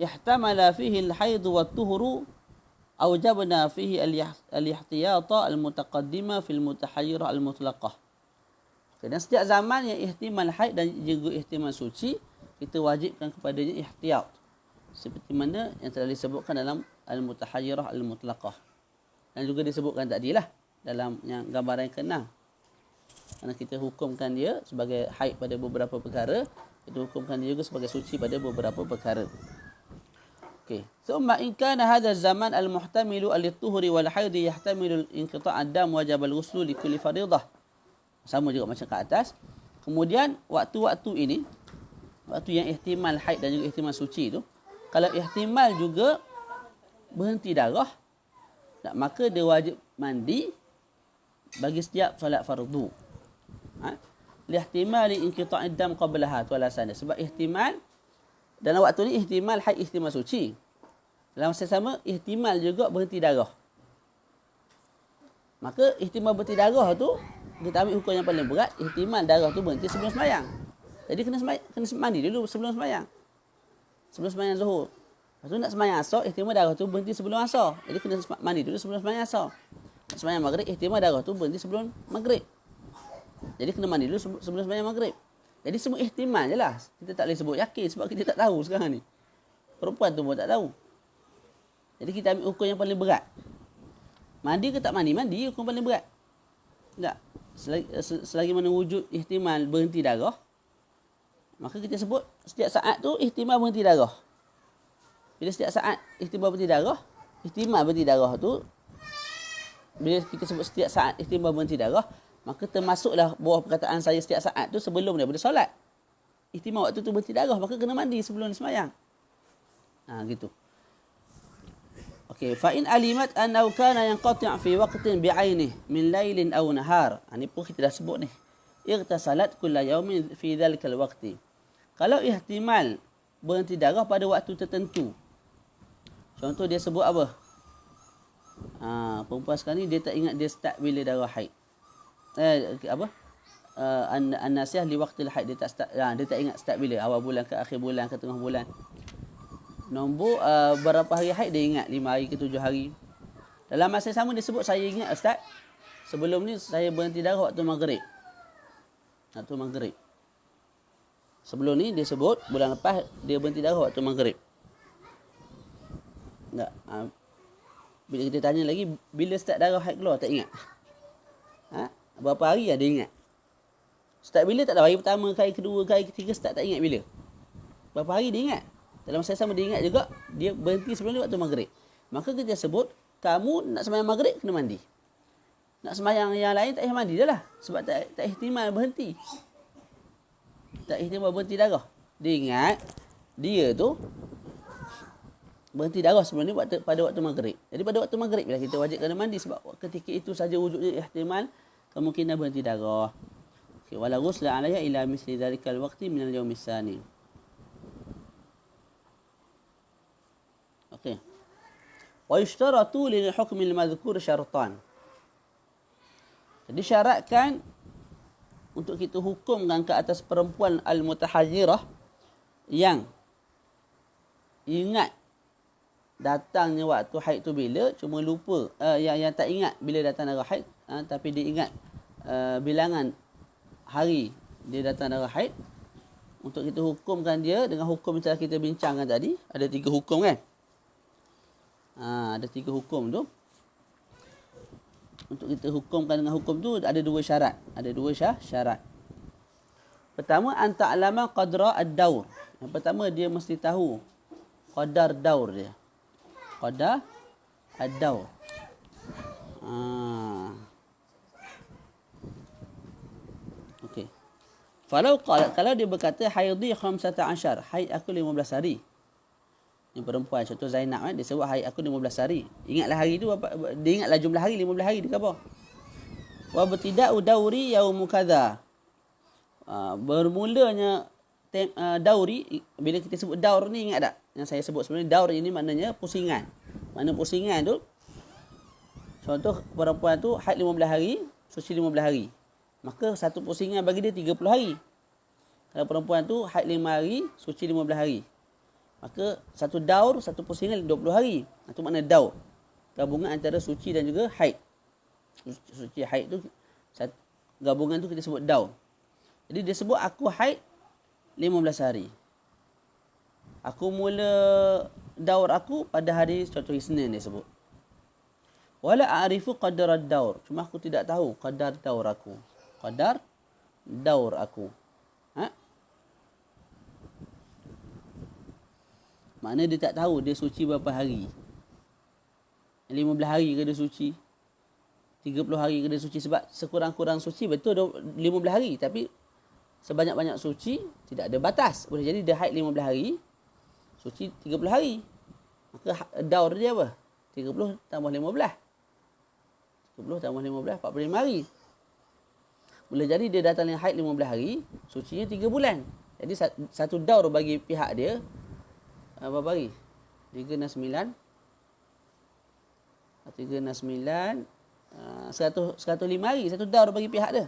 ihtamala fihi al-haid wa at-tuhru awjabna fihi al-ihtiyata al-mutaqaddimah fil mutahayyirah al-mutlaqah. Dan setiap zaman yang ihtimal haid dan juga ihtimal suci, kita wajibkan kepadanya ihtiyat. Seperti mana yang telah disebutkan dalam al-mutahayyirah al-mutlaqah. Dan juga disebutkan tadilah dalam yang gambaran yang ke-6. Kerana kita hukumkan dia sebagai haid pada beberapa perkara, kita hukumkan dia juga sebagai suci pada beberapa perkara. Okey. Thumma in kana hadha zaman al-muhtamilu al-tuhuri wal haid yahtamilu inqita' ad-dam wajib al-ghusl li kulli fariidah. Sama juga macam kat atas. Kemudian waktu-waktu ini, waktu yang ihtimal haid dan juga ihtimal suci tu, kalau ihtimal juga berhenti darah, maka dia wajib mandi bagi setiap solat fardu. Lihtimali inqita'id dam qablaha tu alasan dia. Sebab ihtimal dalam waktu ni ihtimal haid, ihtimal suci. Dalam masa sama ihtimal juga berhenti darah. Maka ihtimal berhenti darah tu kita ambil hukum yang paling berat, ihtimal darah tu berhenti sebelum sembahyang. Jadi kena mandi dulu sebelum sembahyang. Sebelum sembahyang Zuhur. Lepas tu nak sembahyang Asar, ihtimal darah tu berhenti sebelum Asar. Jadi kena mandi dulu sebelum sembahyang Asar. Nak sembahyang Maghrib, ihtimal darah tu berhenti sebelum Maghrib. Jadi kena mandi dulu sebelum sembahyang Maghrib. Jadi semua ihtimal je lah. Kita tak boleh sebut yakin sebab kita tak tahu sekarang ni. Perempuan tu pun tak tahu. Jadi kita ambil hukum yang paling berat. Mandi ke tak mandi? Mandi hukum paling berat. Tak. Selagi mana wujud ihtimal berhenti darah, maka kita sebut setiap saat tu ihtimal berhenti darah. Bila setiap saat ihtimal berhenti darah tu, bila kita sebut setiap saat ihtimal berhenti darah, maka termasuklah bawah perkataan saya setiap saat tu sebelum daripada solat. Ihtimal waktu tu berhenti darah, maka kena mandi sebelum sembahyang. Gitu. Okey, fa in alimat annahu kana yanqati' fi waqtin bi'ainihi min lailin aw nahar. Ini pun kita dah sebut ni. Irtasalat kulla yawmin fi dhalikal waqti. Kalau ihtimal berhenti darah pada waktu tertentu. Contoh dia sebut apa? Perempuan sekarang ni dia tak ingat dia start bila darah haid. An-nasiyah li waqtil haid, dia tak start, dia tak ingat start bila, awal bulan ke akhir bulan ke tengah bulan. Nombor berapa hari haid dia ingat, 5 hari ke 7 hari. Dalam masa sama dia sebut saya ingat Ustaz, sebelum ni saya berhenti darah waktu Maghrib. Sebelum ni dia sebut bulan lepas dia berhenti darah waktu Maghrib. Tak. Bila kita tanya lagi bila start darah haid keluar tak ingat. Berapa hari dia ingat. Start bila tak tahu, hari pertama, hari kedua, hari ketiga start tak ingat bila. Berapa hari dia ingat. Dalam masa sama dia ingat juga dia berhenti sebelum ni waktu Maghrib. Maka kita sebut kamu nak sembahyang Maghrib kena mandi. Nak sembahyang yang lain tak payah mandi dah lah. Sebab tak ihtimal berhenti. Tak ihtimal berhenti darah. Dia ingat dia tu berhenti darah sebelum ni pada waktu Maghrib. Jadi pada waktu Maghrib bila kita wajib kena mandi sebab ketika itu saja wujudnya ihtimal kemungkinan berhenti darah. Okay, wala ghusla 'alayha ila misli dhalikal waqti min al-yawm ats-tsani. Okey. Wa yushtaratu lil hukm al-madhkur syaratan. Jadi syaratkan untuk kita hukumkan ke atas perempuan al-mutahayyirah yang ingat datangnya waktu haid tu bila, cuma lupa, yang tak ingat bila datang darah haid, tapi dia ingat bilangan hari dia datang darah haid. Untuk kita hukumkan dia dengan hukum yang telah kita bincangkan tadi, ada 3 hukum kan? Ada 3 hukum tu. Untuk kita hukumkan dengan hukum tu ada 2 syarat. Ada 2 syarat. Pertama, anta'lama qadra ad-daur. Yang pertama dia mesti tahu qadar daur dia. Qadar ad-daur. Okey. Kalau dia berkata haidhi 15, haid aku 15 hari. Ini perempuan, contoh Zainab dia sebut haid aku 15 hari. Ingatlah hari tu apa, dia ingatlah jumlah hari 15 hari dia khabar. Wa btida'u dauri yaumu kadza. Bermulanya dauri, bila kita sebut daur ni ingat tak? Yang saya sebut sebenarnya daur ini maknanya pusingan. Mana pusingan tu? Contoh perempuan tu haid 15 hari, suci 15 hari. Maka satu pusingan bagi dia 30 hari. Kalau perempuan tu haid 5 hari, suci 15 hari. Maka satu daur, satu pusingan 20 hari. Itu makna daur. Gabungan antara suci dan juga haid. Suci haid tu, gabungan tu kita sebut daur. Jadi dia sebut aku haid 15 hari. Aku mula daur aku pada hari contoh Isnin dia sebut. Wala a'rifu qadar ad-daur. Cuma aku tidak tahu qadar daur aku. Qadar daur aku. Maknanya dia tak tahu dia suci berapa hari. 15 hari ke dia suci? 30 hari ke dia suci? Sebab sekurang-kurang suci betul 15 hari. Tapi sebanyak-banyak suci tidak ada batas. Boleh jadi dia haid 15 hari, suci 30 hari. Maka daur dia apa? 30 tambah 15. 30 tambah 15, 45 hari. Boleh jadi dia datang yang haid 15 hari, sucinya 3 bulan. Jadi satu daur bagi pihak dia, berapa hari? 3 dan 9. 3 dan 9. 105 hari. Satu daur bagi pihak dia.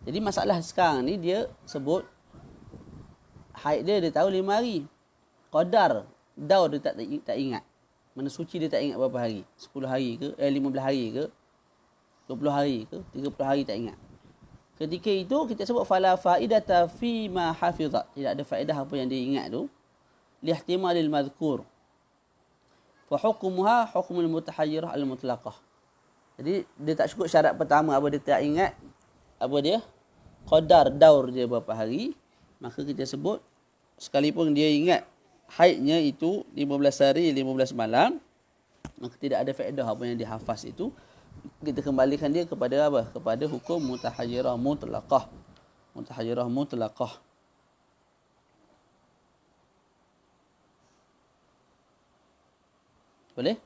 Jadi masalah sekarang ni dia sebut haid dia tahu 5 hari. Qadar daur dia tak ingat. Mana suci dia tak ingat berapa hari. 10 hari ke, 15 hari ke, 20 hari ke, 30 hari tak ingat. Ketika itu kita sebut fala faidata fi ma hafizat. Tidak ada faedah apa yang dia ingat tu. Lihtimalil madhkur. Fa hukmuha hukmul mutahayyirah al-mutlaqah. Jadi dia tak cukup syarat pertama apa dia tak ingat apa dia qadar daur dia berapa hari, maka kita sebut sekalipun dia ingat haidnya itu 15 hari 15 malam, maka tidak ada faedah apa yang dia hafaz itu. Kita kembalikan dia kepada apa? Kepada hukum mutahayyirah mutlaqah. Mutahayyirah mutlaqah. Boleh?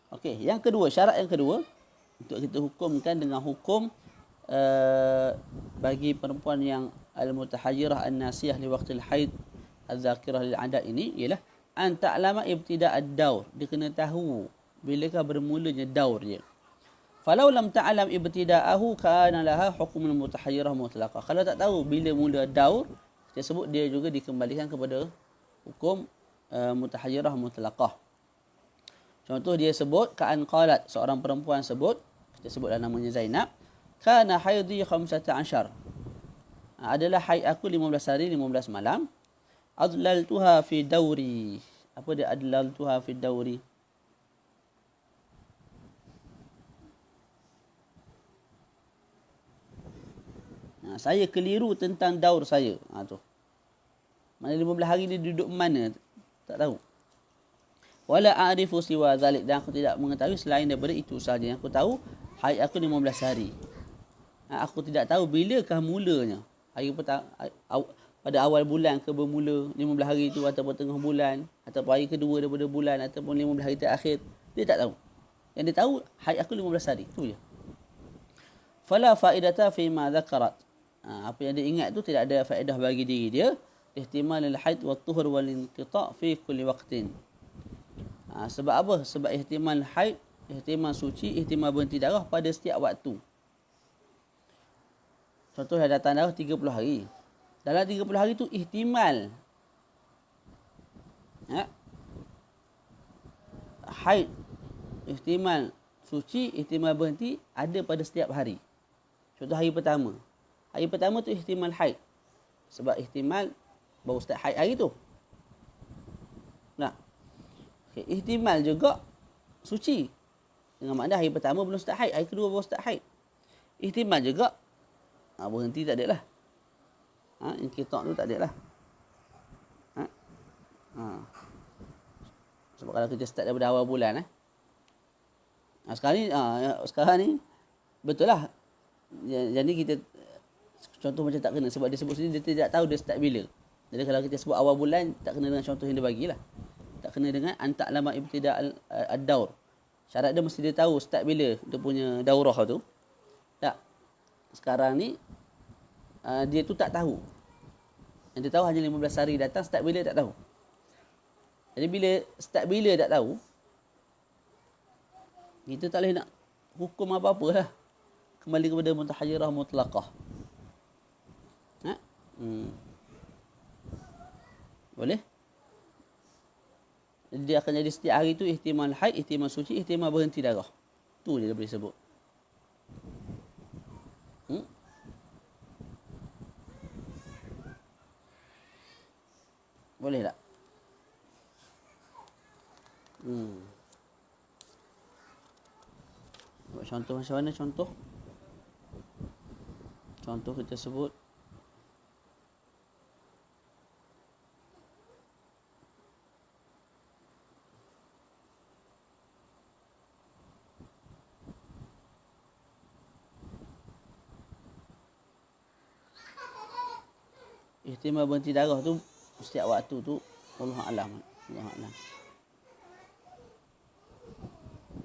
Okey, yang kedua, syarat yang kedua untuk kita hukumkan dengan hukum bagi perempuan yang al-mutahayyirah an-nasiyah li waqtil haid az-zakirah lil adat ini ialah an ta'lama ibtida' ad-daur. Dia kena tahu bilakah bermulanya daur dia. Falau lam ta'lam ibtida'ahu kana laha hukmul mutahayyirah mutlaqah. Kalau tak tahu bila mula daur, kita sebut dia juga dikembalikan kepada hukum mutahayyirah mutlaqah. Contoh dia sebut ka'an qalat, seorang perempuan sebut, kita sebutlah namanya Zainab, kana haidhi 15. Adalah haid aku 15 hari 15 malam. Adlaltuha fi dauri. Apa dia adlaltuha fi dauri? Saya keliru tentang daur saya. Tu. Mana 15 hari dia duduk mana? Tak tahu. Wala a'rifu siwa zalik. Dan aku tidak mengetahui selain daripada itu sahaja. Yang aku tahu, haid aku 15 hari. Aku tidak tahu bilakah mulanya. Hari pertama, pada awal bulan ke bermula 15 hari itu, ataupun tengah bulan, ataupun hari kedua daripada bulan, ataupun 15 hari terakhir. Dia tak tahu. Yang dia tahu, haid aku 15 hari. Itu je. Fala faidata fi ma dzakarat. Apa yang dia ingat tu tidak ada faedah bagi diri dia. Ihtimal al-haid wa tuhur wal inqita' fi kulli waqtin. Sebab apa? Sebab ihtimal haid, ihtimal suci, ihtimal berhenti darah pada setiap waktu. Contoh yang datang darah 30 hari. Dalam 30 hari tu ihtimal haid, ihtimal suci, ihtimal berhenti ada pada setiap hari. Contoh hari pertama. Hari pertama tu ihtimal haid. Sebab ihtimal baru start haid hari tu. Nah. Okay. Ihtimal juga suci. Dengan makna hari pertama belum start haid, hari kedua baru start haid. Ihtimal juga berhenti tak ada lah. Inqitak tu tak ada lah. Sebab kalau kita start daripada awal bulan sekarang ni betul lah. Jadi kita contoh macam tak kena sebab dia sebut sini dia tidak tahu dia start bila. Jadi kalau kita sebut awal bulan tak kena dengan contoh yang dia bagilah. Tak kena dengan anta lama ibtida ad-daur. Syarat dia mesti dia tahu start bila dia punya daurah tu. Tak. Sekarang ni dia tu tak tahu. Yang dia tahu hanya 15 hari datang, start bila tak tahu. Jadi bila start bila tak tahu, kita tak boleh nak hukum apa-apa lah. Kembali kepada mutahayyirah mutlaqah. Boleh? Jadi dia akan jadi setiap hari tu ihtimal haid, ihtimal suci, ihtimal berhenti darah. Tu je dia boleh sebut. Boleh tak? Buat contoh macam mana contoh? Contoh kita sebut ihtimal berhenti darah tu setiap waktu tu Allah alam.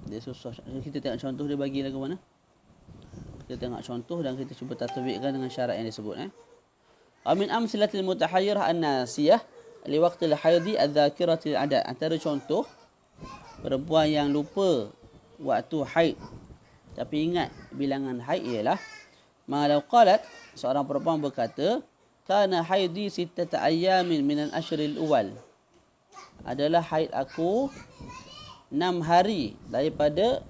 Dia susah. Kita tengok contoh dia bagi lagu mana. Kita tengok contoh dan kita cuba tatbikkan dengan syarat yang disebut. Amin amsilatil mutahayyirah an-nasiyah li waqtil haidhi adz-dzakiratil adad. Antara contoh perempuan yang lupa waktu haid tapi ingat bilangan haid ialah malau qalat, seorang perempuan berkata, kana haidi sittata ayyamin minal ashril awal. Adalah haid aku 6 hari daripada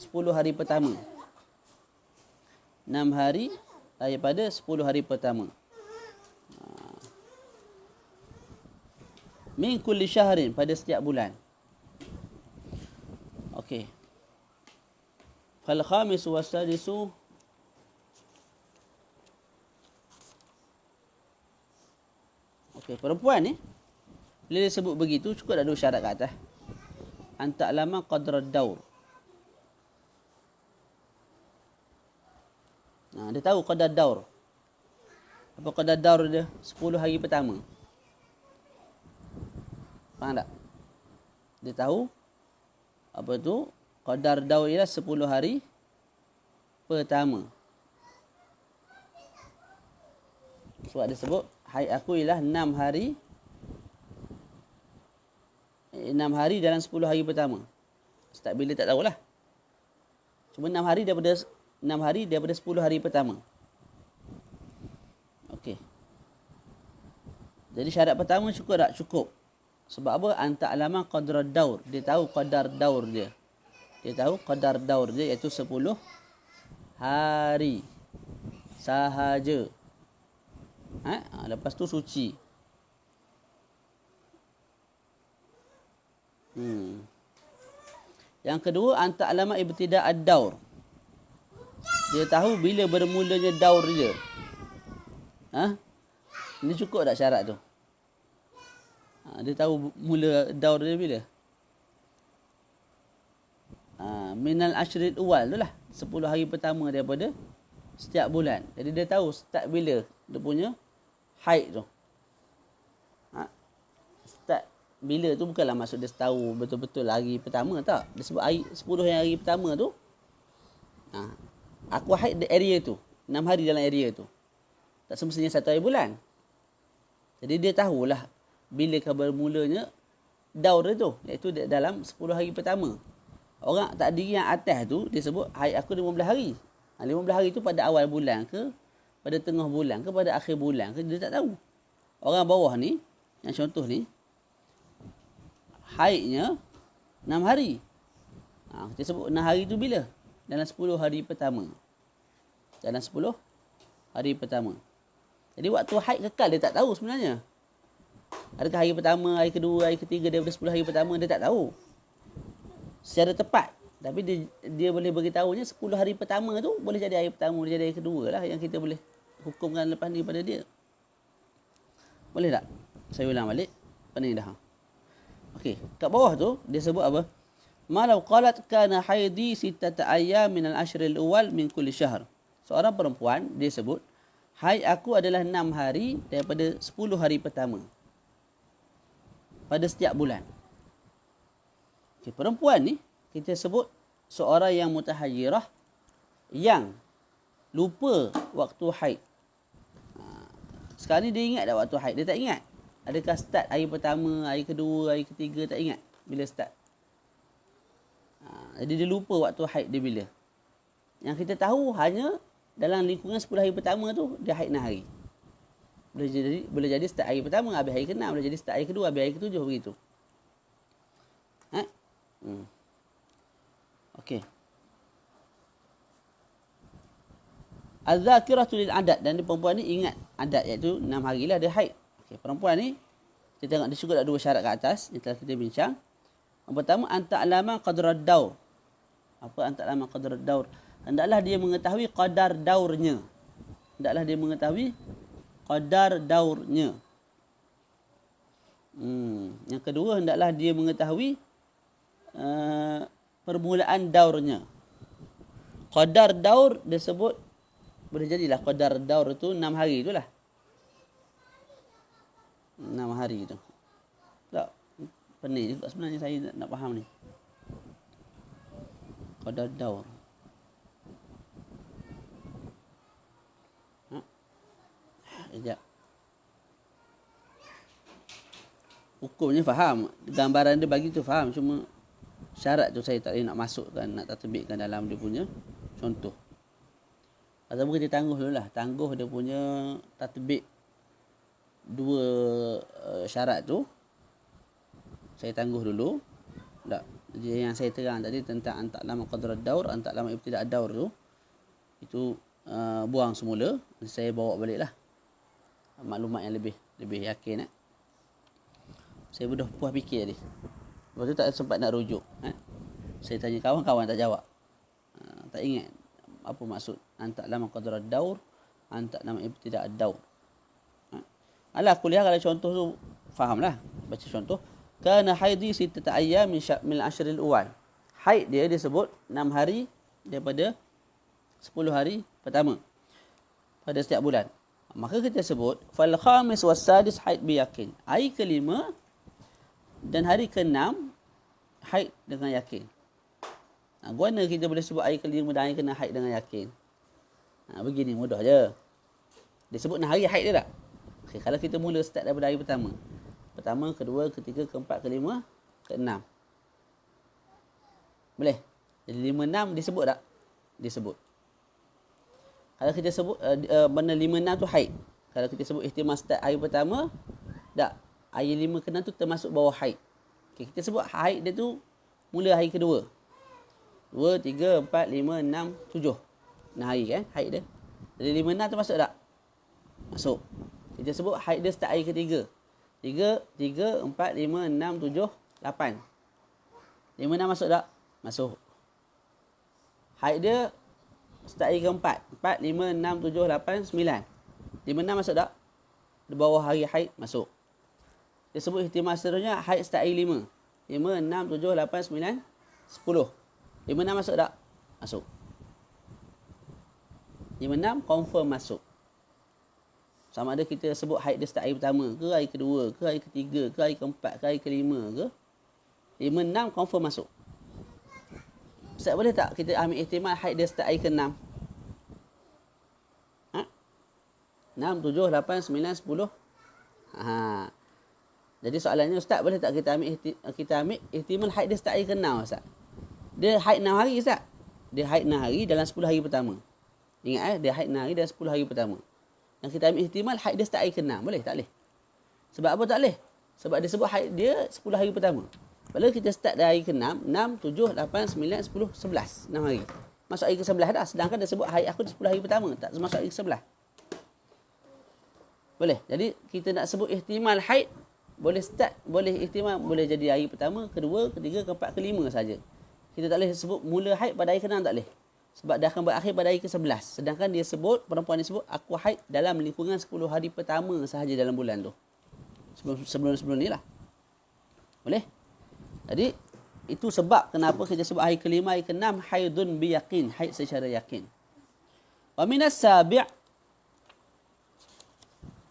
10 hari pertama. 6 hari daripada 10 hari pertama. Min kulli syahrin, pada setiap bulan. Okey. Fal khamis was sadisu. Okey, perempuan ni bila dia sebut begitu cukup ada 2 syarat kat atas. Anta lama qadra daur. Dia tahu qadar daur. Apa qadar daur dia? 10 hari pertama. Faham tak? Dia tahu apa tu? Qadar daur ialah 10 hari pertama. Sebab dia sebut haid aku ialah 6 hari dalam 10 hari pertama. Start bila tak tahulah. Cuma 6 hari daripada 10 hari pertama. Okey. Jadi syarat pertama cukup tak? Cukup. Sebab apa? Anta alama qadar daur. Dia tahu qadar daur dia. Dia tahu qadar daur dia iaitu 10 hari sahaja. Lepas tu suci. Yang kedua, anta alama ibtida ad-daur. Dia tahu bila bermulanya daur dia. Ini cukup tak syarat tu? Dia tahu mula daur dia bila? Minal ashril awal tu lah. 10 hari pertama daripada setiap bulan. Jadi dia tahu start bila dia punya haid tu. Start bila tu bukanlah maksud dia tahu betul-betul hari pertama, tak. Dia sebut hari 10 hari pertama tu. Aku haid di area tu. 6 hari dalam area tu. Tak semestinya 1 hari bulan. Jadi dia tahulah bila bermulanya daur dia tu. Iaitu dalam 10 hari pertama. Orang takdiri yang atas tu dia sebut haid aku 15 hari. 15 hari tu pada awal bulan ke, pada tengah bulan ke, pada akhir bulan ke, dia tak tahu. Orang bawah ni, yang contoh ni, haidnya 6 hari. Kita sebut 6 hari tu bila? Dalam 10 hari pertama. Dalam 10 hari pertama. Jadi waktu haid kekal dia tak tahu sebenarnya. Adakah hari pertama, hari kedua, hari ketiga daripada 10 hari pertama, dia tak tahu. Secara tepat. Tapi dia boleh beritahunya 10 hari pertama tu boleh jadi hari pertama, boleh jadi hari kedua lah yang kita boleh hukumkan lepas ni pada dia. Boleh tak? Saya ulang balik. Pening dah. Okey, kat bawah tu dia sebut apa? Malau qalat kana haidi sittata ayyam min al-ashr al-awwal min kulli syahr. Seorang perempuan dia sebut, haid aku adalah 6 hari daripada 10 hari pertama pada setiap bulan. Okay, perempuan ni kita sebut seorang yang mutahayyirah yang lupa waktu haid. Sekarang ni dia ingat tak waktu haid? Dia tak ingat. Adakah start hari pertama, hari kedua, hari ketiga, tak ingat bila start. Jadi dia lupa waktu haid dia bila. Yang kita tahu hanya dalam lingkungan 10 hari pertama tu dia haid 6 hari. Boleh jadi start hari pertama habis hari ke-6, boleh jadi start hari kedua habis hari ke-7 begitu. Okey. Az-zakiratu lil adat, dan perempuan ni ingat adat iaitu 6 harilah dia haid. Okey, perempuan ni kita tengok dia cukup ada 2 syarat kat atas yang telah kita bincang. Yang pertama anta'lama qadrad daur. Apa anta'lama qadrad daur? Hendaklah dia mengetahui qadar daurnya. Hendaklah dia mengetahui qadar daurnya. Yang kedua, hendaklah dia mengetahui permulaan daurnya. Qadar daur disebut, boleh jadilah qadar daur itu 6 hari itulah. 6 hari itu. Tak, pening juga sebenarnya saya nak faham ni. Qadar daur. Sekejap. Hukumnya faham. Gambaran dia bagi tu faham. Cuma syarat tu saya tak boleh nak masukkan, nak tatbikkan dalam dia punya contoh. Ataupun kita tangguh dulu lah. Tangguh dia punya tatbik 2 syarat tu. Saya tangguh dulu. Tak. Jadi yang saya terang tadi tentang anta'lama qadrad daur, anta'lama ibtida' daur tu. Itu buang semula. Saya bawa balik lah maklumat yang lebih yakin. Saya sudah puas fikir tadi. Lepas tu tak sempat nak rujuk. Saya tanya kawan-kawan tak jawab. Tak ingat apa maksud anta'lama qadrad daur, anta'lama ibtida' daur. Alah kuliah kalau contoh tu fahamlah. Baca contoh. Kana haidi sittata ayyam min al-ashr al-awwal. Haid dia disebut 6 hari daripada 10 hari pertama pada setiap bulan. Maka kita sebut fal khamis was sadis haid bi yakin. Hari ke-5 dan hari ke-6 haid dengan yakin. Guana kita boleh sebut hari ke-5 dan hari ke-6 haid dengan yakin. Begini mudah je. Dia sebut 6 hari haid dia tak? Okay, kalau kita mula start daripada hari pertama. Pertama, kedua, ketiga, keempat, kelima, keenam. Boleh? Jadi 5, 6 disebut tak? Disebut. Kalau kita sebut benda 5, 6 tu haid. Kalau kita sebut ihtimal start hari pertama, tak. Hari 5 ke 6 tu termasuk bawah haid. Okay, kita sebut haid dia tu mula hari kedua. 2, 3, 4, 5, 6, 7. 6 hari kan haid dia. Jadi 5, 6 tu masuk tak? Masuk. Kita sebut haid dia start hari ketiga. 3, 4, 5, 6, 7, 8. 5, 6 masuk tak? Masuk. Haid dia start hari keempat. 4, 5, 6, 7, 8, 9. 5, 6 masuk tak? Di bawah hari haid masuk. Dia sebut ihtimal seterusnya haid start hari 5. 5, 6, 7, 8, 9, 10. 5, 6 masuk tak? Masuk. 5, 6 confirm masuk. Sama ada kita sebut haid dia start hari pertama ke hari kedua ke hari ketiga ke hari keempat ke hari kelima ke. 5, 6 confirm masuk. Ustaz boleh tak kita ambil ihtimal haid dia start hari ke-6? 6, 7, 8, 9, 10. Jadi soalannya Ustaz boleh tak kita ambil ihtimal haid dia start hari ke-6 Ustaz? Dia haid 6 hari Ustaz. Dia haid 6 hari dalam 10 hari pertama. Ingat dia haid 6 hari dalam 10 hari pertama. Yang kita ambil ihtimal haid dia start hari ke-6. Boleh tak boleh? Sebab apa tak boleh? Sebab dia sebut haid dia 10 hari pertama. Padahal kita start dari hari ke-6, 6, 7, 8, 9, 10, 11. 6 hari. Masuk hari ke-11 dah. Sedangkan dia sebut haid aku 10 hari pertama. Tak masuk hari ke-11. Boleh. Jadi kita nak sebut ihtimal haid. Boleh start, boleh ihtimal. Boleh jadi hari pertama, kedua, ketiga, keempat, kelima saja. Kita tak boleh sebut mula haid pada hari ke-6 tak boleh. Sebab dia akan berakhir pada hari ke-11. Sedangkan dia sebut, perempuan dia sebut, aku haid dalam lingkungan 10 hari pertama sahaja dalam bulan tu. Sebelum ni lah. Boleh? Jadi itu sebab kenapa kita sebut hari kelima, hari keenam haidun biyaqin, haid secara yakin. Wa minas sabi'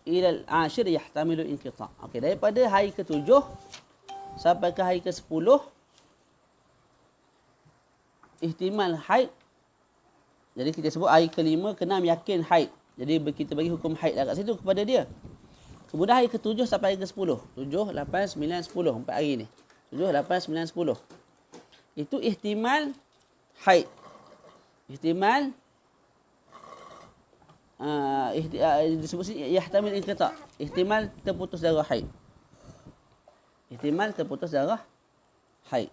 ila al-ashir yahtamilu inqita'. Okey, daripada hari ke-7 sampai ke hari ke-10 ihtimal haid. Jadi kita sebut hari ke-5, ke-6 yakin haid. Jadi kita bagi hukum haid kat situ kepada dia. Kemudian hari ke-7 sampai hari ke-10. 7, 8, 9, 10. 4 hari ni. 7, 8, 9, 10. Itu ihtimal haid. Ihtimal disebut yahtamil inqita'. Ihtimal terputus darah haid. Ihtimal terputus darah haid.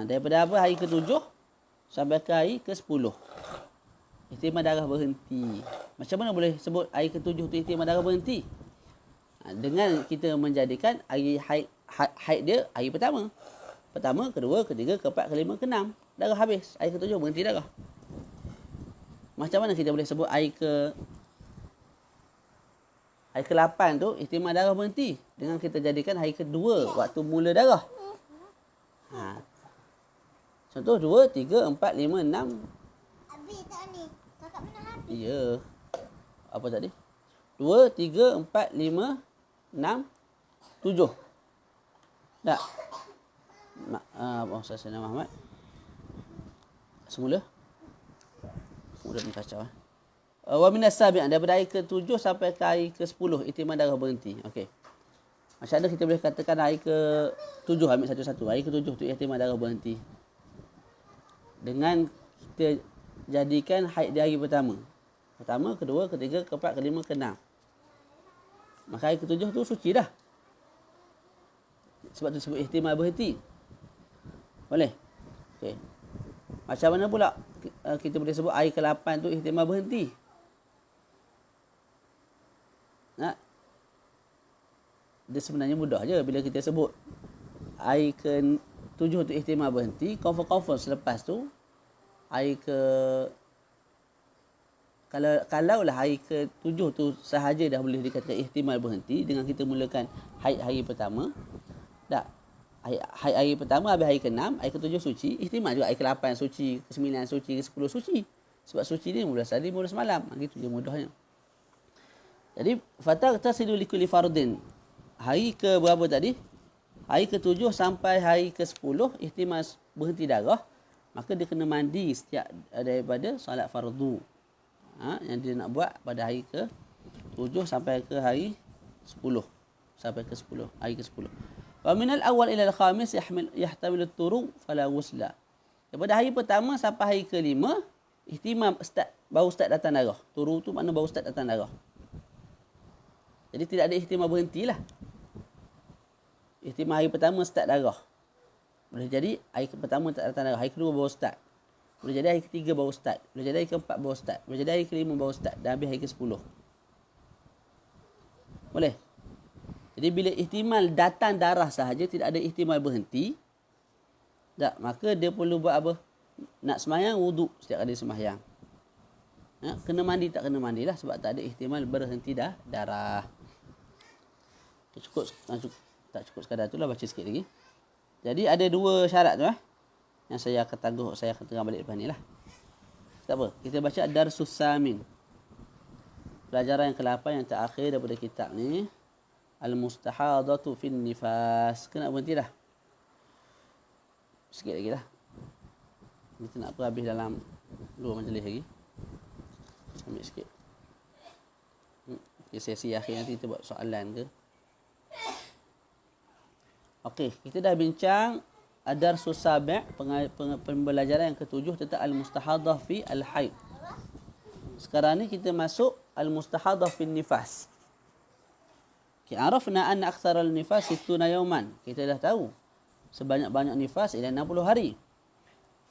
Daripada apa? Hari ke-7 sampai ke hari ke-10. Ihtimal darah berhenti. Macam mana boleh sebut hari ke-7 tu ihtimal darah berhenti? Dengan kita menjadikan hari haid dia hari pertama. Pertama, kedua, ketiga, keempat, kelima, keenam. Darah habis. Hari ke-7 berhenti darah. Macam mana kita boleh sebut hari ke-8 tu ihtimal darah berhenti? Dengan kita jadikan hari ke-2 waktu mula darah. Contoh 2, 3, 4, 5, 6. Habis tak ni? Kakak pernah habis? Ya. Apa tadi? 2, 3, 4, 5, 6, 7. Tak? Saya Sayyidina Muhammad. Semula ni kacau. Wa minas sabi' daripada hari ke-7 sampai ke hari ke-10 ihtimal darah berhenti. Okey. Macam mana kita boleh katakan hari ke-7, ambil satu-satu. Hari ke-7 tu ihtimal darah berhenti. Dengan kita jadikan haid di hari pertama. Pertama, kedua, ketiga, keempat, kelima, keenam. Maka hari ke-7 tu suci dah. Sebab tu disebut ihtimal berhenti. Boleh? Okey. Macam mana pula kita boleh sebut hari ke-8 tu ihtimal berhenti? Dia sebenarnya mudah je bila kita sebut hari ke-7 tu ihtimal berhenti, confirm selepas tu hari kalaulah hari ke-7 tu sahaja dah boleh dikatakan ihtimal berhenti dengan kita mulakan haid hari pertama. Tak. Hari pertama habis hari ke-6, hari ke-7 suci, ihtimal juga hari ke-8 suci, ke-9 suci, ke-10 suci. Sebab suci ni 15 hari, 15 malam. Gitu je mudahnya. Jadi fatar tasidu likulli fardin. Hari ke berapa tadi? Hari ke-7 sampai hari ke-10 ihtimal berhenti darah, maka dia kena mandi setiap daripada solat fardu. Yang dia nak buat pada hari ke-7 sampai ke hari 10. Sampai ke-10, hari ke-10. Wa minal awal ila al-khamis yahtamilu at-turu fala ghusla. Daripada hari pertama sampai hari ke-5 ihtimal baru start datang darah. Turu tu makna baru start datang darah. Jadi tidak ada ihtimal berhentilah. Ihtimal hari pertama start darah. Boleh jadi hari pertama tak datang darah, hari kedua baru start. Boleh jadi hari ketiga baru start. Boleh jadi hari keempat baru start. Boleh jadi hari kelima baru start dan habis hari ke-10. Boleh? Jadi bila ihtimal datang darah sahaja, tidak ada ihtimal berhenti, tak, maka dia perlu buat apa? Nak sembahyang, wuduk setiap kali sembahyang. Kena mandi tak kena mandilah sebab tak ada ihtimal berhenti darah. Tak cukup sekadar itulah, baca sikit lagi. Jadi ada dua syarat tu yang saya akan tengah balik depan ni lah. Tak apa, kita baca Ad-Darsus Samin. Pelajaran yang ke-8 yang terakhir daripada kitab ni. Al-mustahadatu fin nifas. Kena berhenti dah. Sikit lagi lah. Kita nak habis dalam 2 majlis lagi. Ambil sikit. Sesi akhir nanti kita buat soalan ke. Okey, kita dah bincang Ad-Darsus Sabi', pembelajaran yang ke-7 tentang Al-mustahadah fi al-haid. Sekarang ni kita masuk Al-mustahadah fi nifas. Arafna anna aktsara al-nifas 60 yawman. Kita dah tahu sebanyak-banyak nifas ialah 60 hari.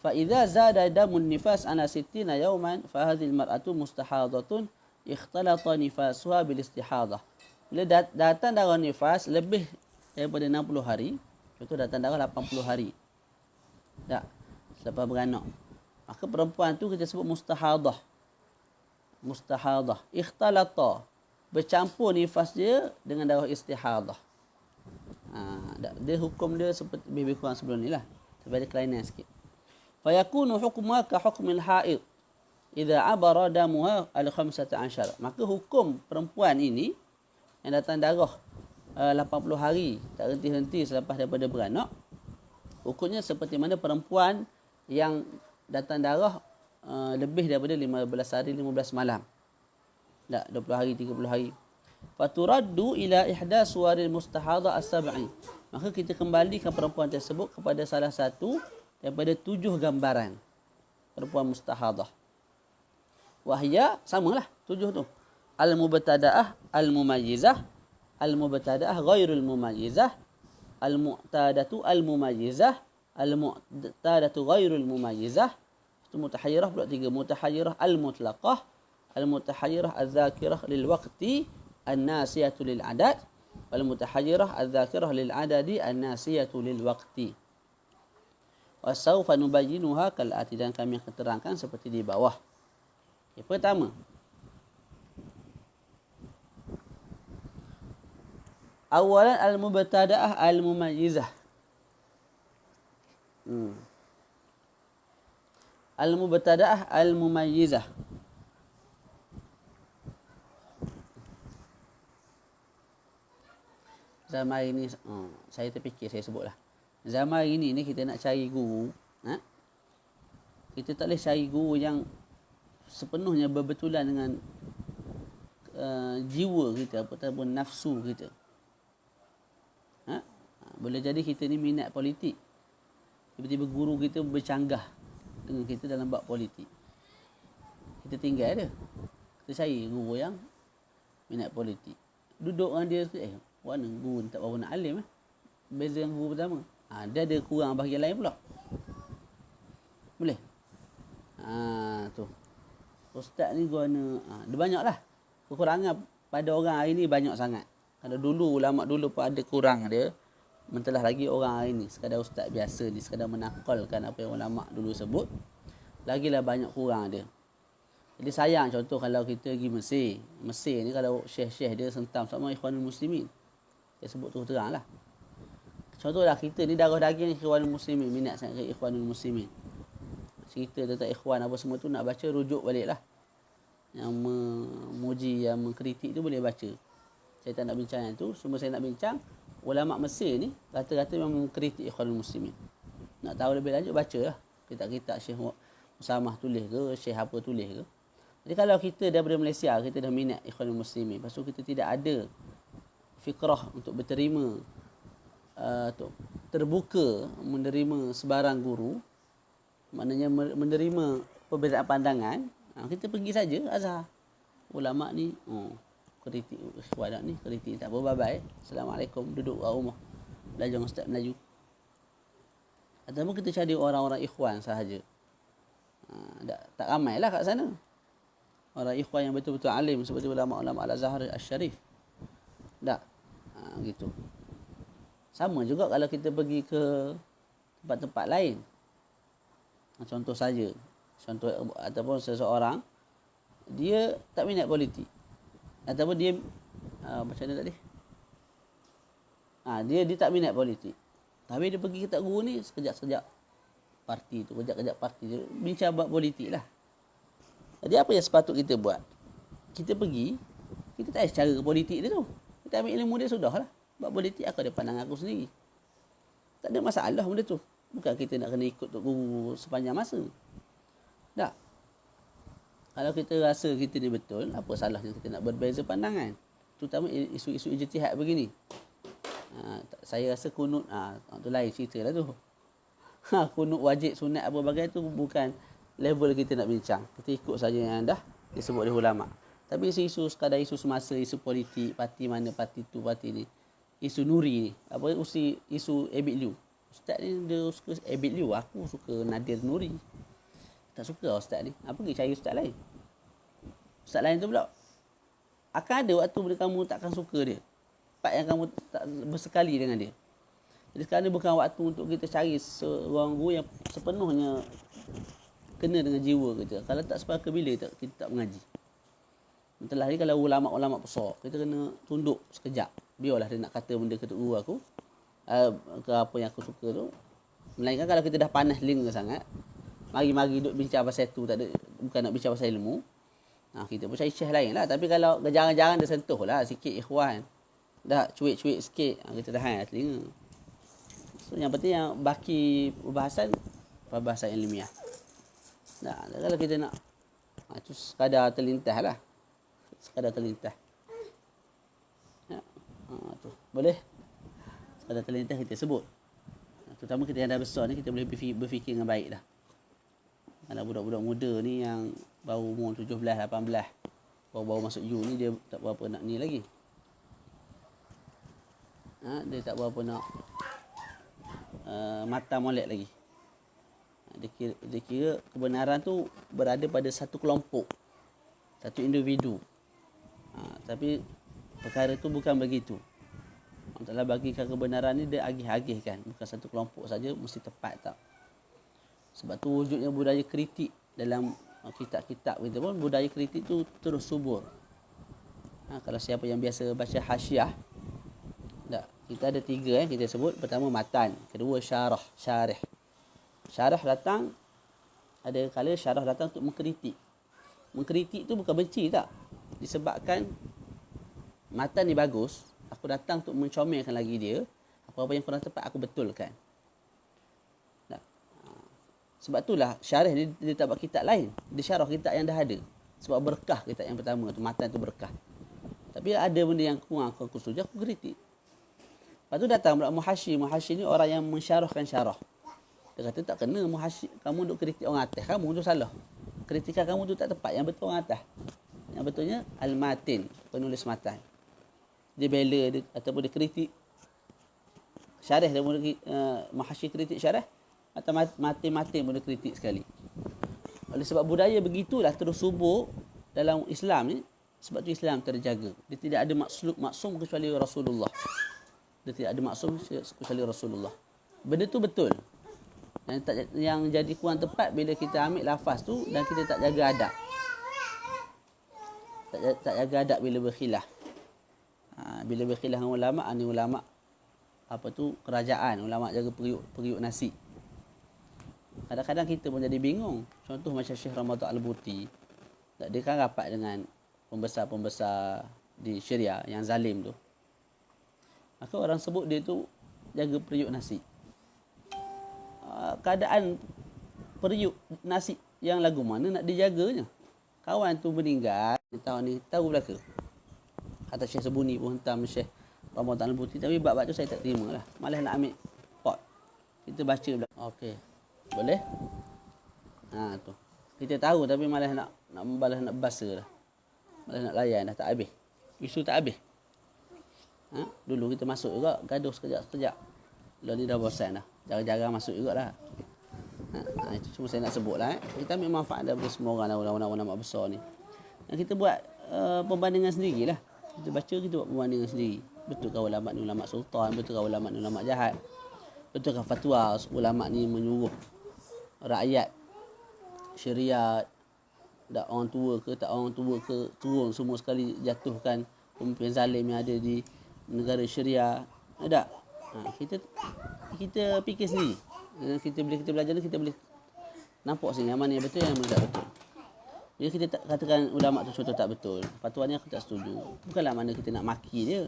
Fa idza zada damun nifas ana 60 yawman fa hadhihi al-mar'atu mustahadatun ikhtalata nifasuha bil istihadah. Bila datang darah nifas lebih daripada 60 hari, contoh datang darah 80 hari. Tak, selepas beranak. Maka perempuan tu kita sebut mustahadah. Mustahadah. Ikhtalata, bercampur nifas dia dengan darah istihadah. Dia hukum dia seperti lebih kurang sebelum ni lah. Tapi ada kelainan sikit. Fayakunu hukmuha ka hukmil haid idza abara damuha al-15. Maka hukum perempuan ini yang datang darah 80 hari tak henti-henti selepas daripada beranak, hukumnya seperti mana perempuan yang datang darah lebih daripada 15 hari 15 malam. 20 hari 30 hari. Faturaddu ila ihda suwaril mustahadah as-sab'i. Maka kita kembalikan perempuan tersebut kepada salah satu daripada 7 gambaran perempuan mustahadah. Wahya samalah 7 tu. Al-mubtada'ah al-mumayyizah, al-mubtada'ah ghairul mumayyizah, al-mu'tadatu al-mumayyizah, al-mu'tadatu ghairul mumayyizah. Itu mutahayyirah pula 3. Mutahayyirah al-mutlaqah, al-mutahayyirah al-zakirah lil waqti an-nasiyatu lil adad, wal mutahayyirah al-zakirah lil adadi an-nasiyatu lil waqti. Wa sawfa nubayyinuha kal ati, dan kami akan terangkan seperti di bawah. Okay, pertama, awalan al-mubtada'ah al-mumayyizah. Al-mubtada'ah al-mumayyizah. Zaman hari ni, saya terfikir, saya sebutlah. Zaman hari ni kita nak cari guru, kita tak boleh cari guru yang sepenuhnya berbetulan dengan jiwa kita ataupun nafsu kita. Boleh jadi kita ni minat politik, tiba-tiba guru kita bercanggah dengan kita dalam bab politik, kita tinggal dia. Kita cari guru yang minat politik, duduk dengan dia, mana guru ni tak berapa nak alim. Beza dengan guru pertama, dia ada kurang bahagian lain pula. Boleh? Tu ustaz ni guna, dia banyak lah kekurangan pada orang hari ni, banyak sangat. Kalau dulu, ulama dulu pun ada kurang dia, mentelah lagi orang hari ni sekadar ustaz biasa ni, sekadar menakalkan apa yang ulama dulu sebut, lagilah banyak kurang dia. Jadi sayang, contoh kalau kita pergi Mesir ni, kalau syekh-syekh dia sentam sama Ikhwanul Muslimin, saya sebut terus terang lah. Contohlah kita ni darah daging Ikhwanul Muslimin, minat sangat ke Ikhwanul Muslimin. Cerita tentang Ikhwan apa semua tu nak baca, rujuk balik lah. Yang memuji, yang mengkritik tu boleh baca. Saya tak nak bincang yang tu. Semua saya nak bincang, ulama Mesir ni kata-kata memang mengkritik Ikhwanul Muslimin. Nak tahu lebih lanjut, baca lah kitab-kitab Syekh Musamah tulis ke, Syekh apa tulis ke. Jadi kalau kita daripada Malaysia, kita dah minat Ikhwanul Muslimin, lepas tu kita tidak ada fikrah untuk berterima, terbuka menerima sebarang guru, maknanya menerima perbezaan pandangan, kita pergi saja azhar. Ulama ni kritik ikhwan ni, kritik tak apa, bye-bye, assalamualaikum, duduk kat rumah belajar ustaz Melayu. Ataupun kita cari orang-orang ikhwan sahaja. Tak ramai lah kat sana orang ikhwan yang betul-betul alim seperti ulama-ulama Al-Azhar Al-Syarif. Tak. Gitu. Sama juga kalau kita pergi ke tempat-tempat lain. Contoh saja. Contoh ataupun seseorang dia tak minat politik. Ataupun dia macam mana tadi? Dia tak minat politik. Tapi dia pergi ke tak guru ni, sekejap-sekejap parti tu, kejap-kejap parti tu, bincang buat politik lah. Jadi apa yang sepatut kita buat? Kita pergi, kita tak payah cara politik dia tu. Kita ambil ilmu dia, sudah lah. Buat politik aku ada pandangan aku sendiri. Tak ada masalah benda tu. Bukan kita nak kena ikut tok guru sepanjang masa. Tak. Kalau kita rasa kita ni betul, apa salahnya kita nak berbeza pandangan? Terutama isu-isu ijtihad begini. Saya rasa kunut, tu lain cerita lah tu. Kunut wajib, sunat apa bagai tu bukan level kita nak bincang. Kita ikut saja yang dah disebut oleh ulama. Tapi isu-isu sekadar isu semasa, isu politik, parti mana, parti tu, parti ni. Isu Nuri ni. Apa isu Ebit Liu. Ustaz ni dia suka Ebit Liu, aku suka Nadir Nuri. Tak suka ustaz ni. Apa pergi cari ustaz lain? Ustaz lain tu pula akan ada waktu bila kamu takkan suka dia. Part yang kamu tak bersekali dengan dia. Jadi sekarang ni bukan waktu untuk kita cari seorang guru yang sepenuhnya kena dengan jiwa kita. Kalau tak sepaka bila kita tak mengaji. Entahlah ni kalau ulama-ulama besar, kita kena tunduk sekejap. Biarlah dia nak kata benda ketuk guru aku. ke apa yang aku suka tu. Melainkan kalau kita dah panas telinga sangat, mari-mari duduk bincang pasal tu, tak ada, bukan nak bincang pasal ilmu. Kita pun cari syekh lain lah. Tapi kalau jarang-jarang dia sentuh lah sikit ikhwan, dah cuik-cuik sikit, kita tahan telinga. So yang penting yang baki perbahasan ilmiah. Kalau kita nak, itu sekadar terlintas lah. Sekadar terlintas. Tu. Boleh? Sekadar terlintas kita sebut. Terutama kita yang dah besar ni, kita boleh berfikir dengan baik dah. Kalau budak-budak muda ni yang baru umur 17, 18, baru masuk U ni, dia tak berapa nak ni lagi. Dia tak berapa nak mata molek lagi. Dia kira kebenaran tu berada pada satu kelompok, satu individu. Tapi perkara tu bukan begitu. Allah Ta'ala bagikan kebenaran ni, dia agih-agihkan. Bukan satu kelompok saja mesti tepat tak. Sebab tu wujudnya budaya kritik dalam kitab-kitab kita pun, budaya kritik tu terus subur. Kalau siapa yang biasa baca hasyiah, kita ada 3 kita sebut. Pertama matan, kedua syarih. Syarah datang, ada kala syarah datang untuk mengkritik. Mengkritik tu bukan benci tak. Disebabkan matan ni bagus, aku datang untuk mencomelkan lagi dia. Apa-apa yang kurang tepat aku betulkan. Sebab itulah syarih dia tak buat kitab lain. Dia syarah kitab yang dah ada. Sebab berkah kitab yang pertama tu, matan tu berkah. Tapi ada benda yang kurang aku setuju, aku kritik. Lepas tu datang pula muhasyi. Muhasyi ni orang yang mensyarahkan syarah. Dia kata tak kena muhasyi, kamu duk kritik orang atas, kamu tu salah. Kritikan kamu tu tak tepat, yang betul orang atas. Yang betulnya al-matin, penulis matan. Dia bela dia, ataupun dia kritik syarah, dia mula muhasyi kritik syarah, atau mati-mati mula kritik sekali. Oleh sebab budaya begitulah terus subur dalam Islam ni. Sebab tu Islam terjaga. Dia tidak ada maksum kecuali Rasulullah. Dia tidak ada maksum kecuali Rasulullah. Benda tu betul. Yang jadi kurang tepat bila kita ambil lafaz tu dan kita tak jaga adab. Tak jaga adab bila berkhilaf. Bila berkhilaf dengan ulama', ni ulama' kerajaan, ulama' jaga periuk nasi. Kadang-kadang kita pun jadi bingung. Contoh macam Syekh Ramadan Al-Buti. Dia kan rapat dengan pembesar-pembesar di Syria yang zalim tu. Maka orang sebut dia tu jaga periuk nasi. Keadaan periuk nasi yang lagu mana nak dijaganya. Kawan tu meninggal tahun ni, tahu belaka. Kata Syekh Sebuni pun hentam Syekh Ramadan Al-Buti. Tapi bab tu saya tak terima lah. Malah nak ambil pot. Kita baca belakang. Okey. Boleh? Tu. Kita tahu tapi malah nak membalas, nak basa dah. Malah nak layan dah, tak habis. Isu tak habis. Dulu kita masuk juga, gaduh sekejap-sekejap. Lalu ni dah bosan dah. Jarang-jarang masuk jugalah. Itu cuma saya nak sebut lah. Kita ambil manfaat daripada semua orang lah, ulama-ulama besar ni. Dan kita buat perbandingan sendirilah. Kita baca, kita buat perbandingan sendiri. Betulkah ulama ni ulama sultan? Betulkah ulama ni ulama jahat? Betulkah fatwa ulama ni menyuruh rakyat syariat, tak orang tua ke, tak orang tua ke, turun semua sekali jatuhkan pemimpin zalim yang ada di negara syariah? Tak? Kita fikir sendiri. Bila kita belajar ni, kita boleh nampak sendiri yang mana yang betul, yang mana tak betul. Bila kita katakan ulama tu contoh tak betul, fatwanya aku tak setuju, bukanlah mana kita nak maki dia.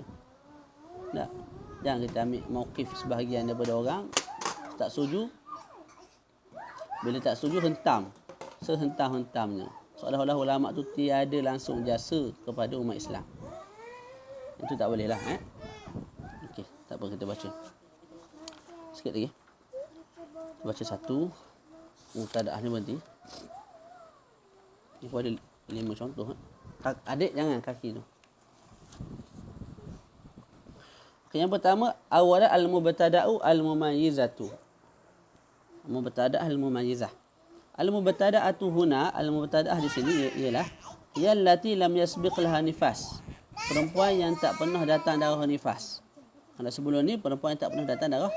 Tak? Jangan kita ambil mauqif sebahagian daripada orang tak setuju. Bila tak setuju, hentam. Sehentam-hentamnya. Seolah-olah ulama tu tiada langsung jasa kepada umat Islam. Itu tak boleh lah. Okey, tak apa, kita baca sikit lagi. Baca satu. Mubtada'ah ni berhenti. Ni pun ada 5 contoh. Adik jangan kaki tu. Okay, yang pertama, awala al-mubtada'u al-mumayyizatu. Mubtada'ah al-mumayyizah. Al-mubtada'atu huna, al-mubtada'ah di sini ialah yallati lam yasbiq laha nifas. Perempuan yang tak pernah datang darah nifas. Kalau sebelum ni perempuan yang tak pernah datang darah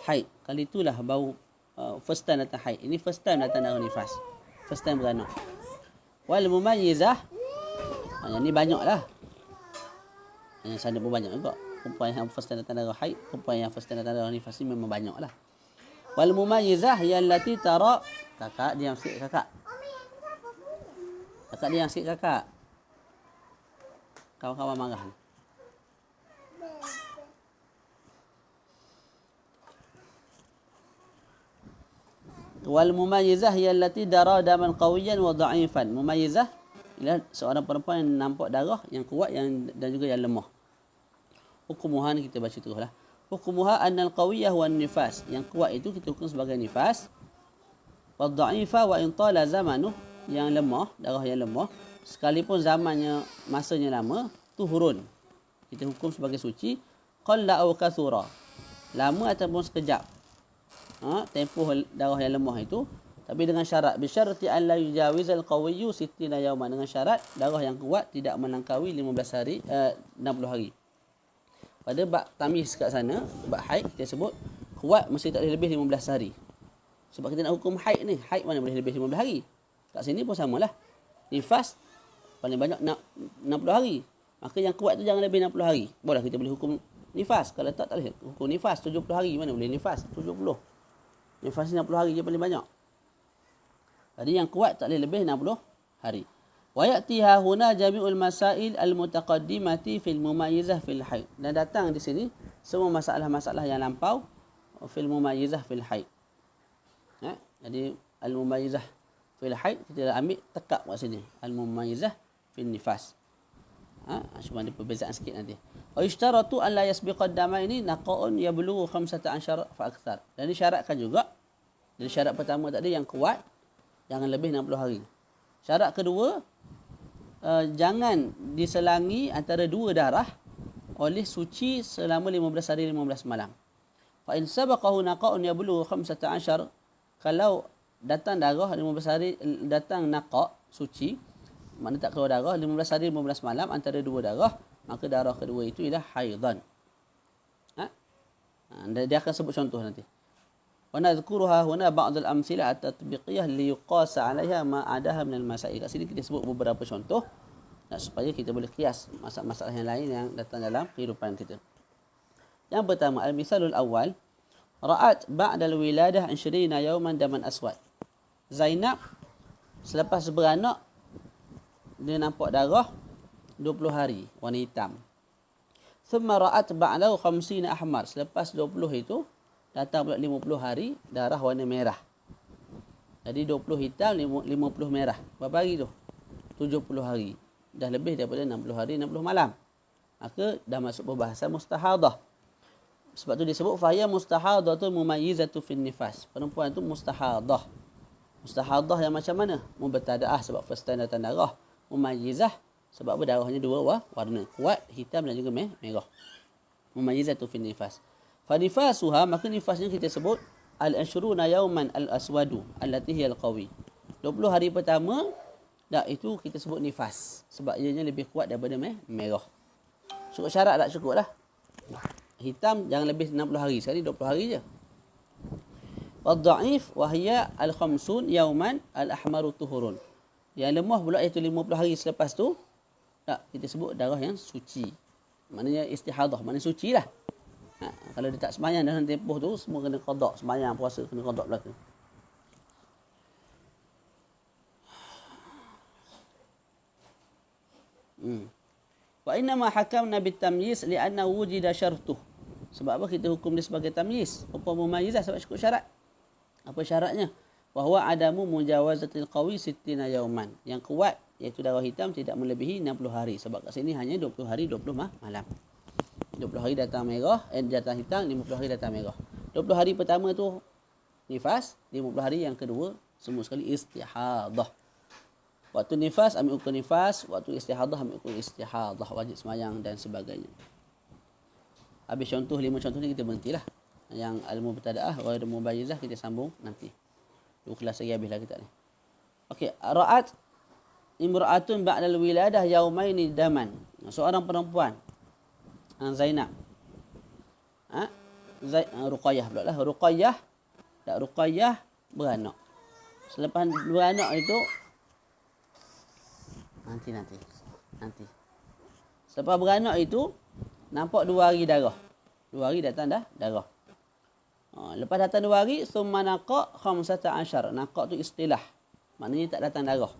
haid. Kali itulah baru first time datang haid. Ini first time datang darah nifas. First time beranak. Wal mumayyizah, yang ni banyaklah. Yang sana pun banyak juga. perempuan yang hafaz tanda-tanda darah haid, perempuan yang hafaz tanda-tanda darah nifas ni memang banyaklah. Wal mumayyizah allati tara, kakak diam sikit kakak. Kakak diam sikit kakak. Kawan-kawan marah. Wal mumayyizah allati dara daman qawiyan wa dha'ifan. Mumayyizah ialah seorang perempuan yang nampak darah yang kuat dan juga yang lemah. Hukumuha ni kita baca teruslah. Hukumuha annal qawiyah wan nifas. Yang kuat itu kita hukum sebagai nifas. Wad dha'ifa wa in tala zamanuh, yang lemah, darah yang lemah, sekalipun zamannya masanya lama, tuhurun. Kita hukum sebagai suci. Qalla aw kathura. Lama ataupun sekejap. Tempoh darah yang lemah itu, tapi dengan syarat bisyarti an la yujawizal qawiyyu 60 yawman, dengan syarat darah yang kuat tidak melangkaui 15 hari 60 hari. Pada bab tamyiz kat sana, bab haid kita sebut kuat mesti tak boleh lebih 15 hari. Sebab kita nak hukum haid ni, haid mana boleh lebih 15 hari. Kat sini pun samalah. Nifas paling banyak 60 hari. Maka yang kuat tu jangan lebih 60 hari. Boleh kita boleh hukum nifas. Kalau tak boleh hukum nifas 70 hari. Mana boleh nifas 70. Nifas 60 hari je paling banyak. Jadi yang kuat tak boleh lebih 60 hari. Wa ya'tiha huna jami'ul masail al-mutaqaddimati fil mumayyizah fil haid. Dan datang di sini semua masalah-masalah yang lampau fil mumayyizah fil haid. Jadi al-mumayyizah fil haid kita ambil tekak kat sini. Al-mumayyizah fil nifas. Cuma ada perbezaan sikit nanti. Wa ishtaratu an la yasbiqa ad-damaini naqa'un yablughu 15 fa akthar. Dan disyaratkan juga, jadi syarat pertama tadi yang kuat jangan lebih 60 hari. Syarat kedua, jangan diselangi antara dua darah oleh suci selama 15 hari 15 malam. Fa in sabaqahu naqa'un yablughu 15, kalau datang darah 15 hari, datang naqa' suci, mana tak keluar darah 15 hari 15 malam antara dua darah, maka darah kedua itu ialah haidan. Dia akan sebut contoh nanti. Wa nadhkuruha huna ba'd al-amthilah at-tatbiqiyah li yuqasa 'alayha ma 'adaha min al-masail. Kat sini kita sebut beberapa contoh supaya kita boleh kias masalah-masalah yang lain yang datang dalam kehidupan kita. Yang pertama, al-misalul awal, ra'at ba'da al-wiladah 20 yawman daman aswad. Zainab selepas beranak dia nampak darah 20 hari warna hitam. Thumma ra'at ba'dahu 50 ahmar. Selepas 20 itu datang pula 50 hari darah warna merah. Jadi 20 hitam, 50 merah. Berapa hari tu? 70 hari. Dah lebih daripada 60 hari 60 malam. Maka dah masuk perbahasan mustahadah. Sebab tu disebut fahya mustahadatu mumayyizatu fin nifas. Perempuan tu mustahadah. Mustahadah yang macam mana? Mubtadaah sebab first time datang darah. Mumayyizah sebab darahnya dua warna, kuat, hitam dan juga merah. Mumayyizatu fin nifas. Fa nifasuha, maka nifasnya kita sebut al-ashruna yawman al-aswadu allati hiya al-qawi. 20 hari pertama itu kita sebut nifas sebab ianya lebih kuat daripada merah. Cukup syarat tak? Cukup lah. Hitam jangan lebih 60 hari, sekali 20 hari je. Wad-dha'if wa hiya al-khamsun yawman al-ahmaru tuhurun. Yang lemah pula iaitu 50 hari selepas tu kita sebut darah yang suci. Maknanya istihadah, maknanya suci lah. Kalau dia tak sembahyang dalam tempoh tu, semua kena qada. Sembahyang, puasa kena qada belaka. Wa innama hakamna bitamyiz li'anna wujida syartuh. Sebab apa kita hukum dia sebagai tamyiz? Hukum mumayyizah sebab cukup syarat. Apa syaratnya? Bahwa adamu mujawazatil qawi 60 yawman. Yang kuat iaitu darah hitam tidak melebihi 60 hari. Sebab kat sini hanya 20 hari 20 malam. 20 hari datang merah, datang hitam, 50 hari datang merah. 20 hari pertama tu nifas, 50 hari yang kedua semua sekali istihadah. Waktu nifas ambil ukur nifas, waktu istihadah ambil ukur istihadah, wajib semayang dan sebagainya. Habis contoh 5 contoh ni kita berhentilah. Yang al-mubtadaah wa al-mubayyizah kita sambung nanti. 2 kelas lagi habislah kita ni. Okey, ra'at imra'atun ba'dal wiladah yaumaini daman. Seorang perempuan Zainab. Ruqayyah pula lah. Ruqayyah beranak. Selepas beranak itu nanti. Selepas beranak itu nampak 2 hari darah. 2 hari datang darah. Lepas datang 2 hari, summa naqa' 15. Naqa' tu istilah. Maknanya tak datang darah.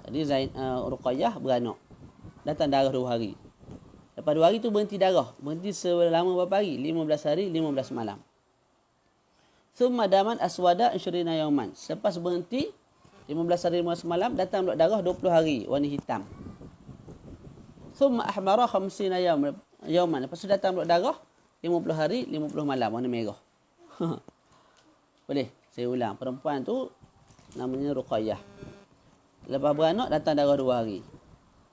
Jadi Ruqayyah beranak. Datang darah 2 hari. Lepas 2 hari tu berhenti darah. Berhenti selama berapa hari? 15 hari, 15 malam. Summa daman aswada 20 yauman. Selepas berhenti 15 hari 15 malam, datang pula darah 20 hari warna hitam. Summa ahmara 50 yauman. Lepas tu datang pula darah 50 hari 50 malam warna merah. Boleh saya ulang. Perempuan tu namanya Ruqayyah. Lepas beranak datang darah 2 hari.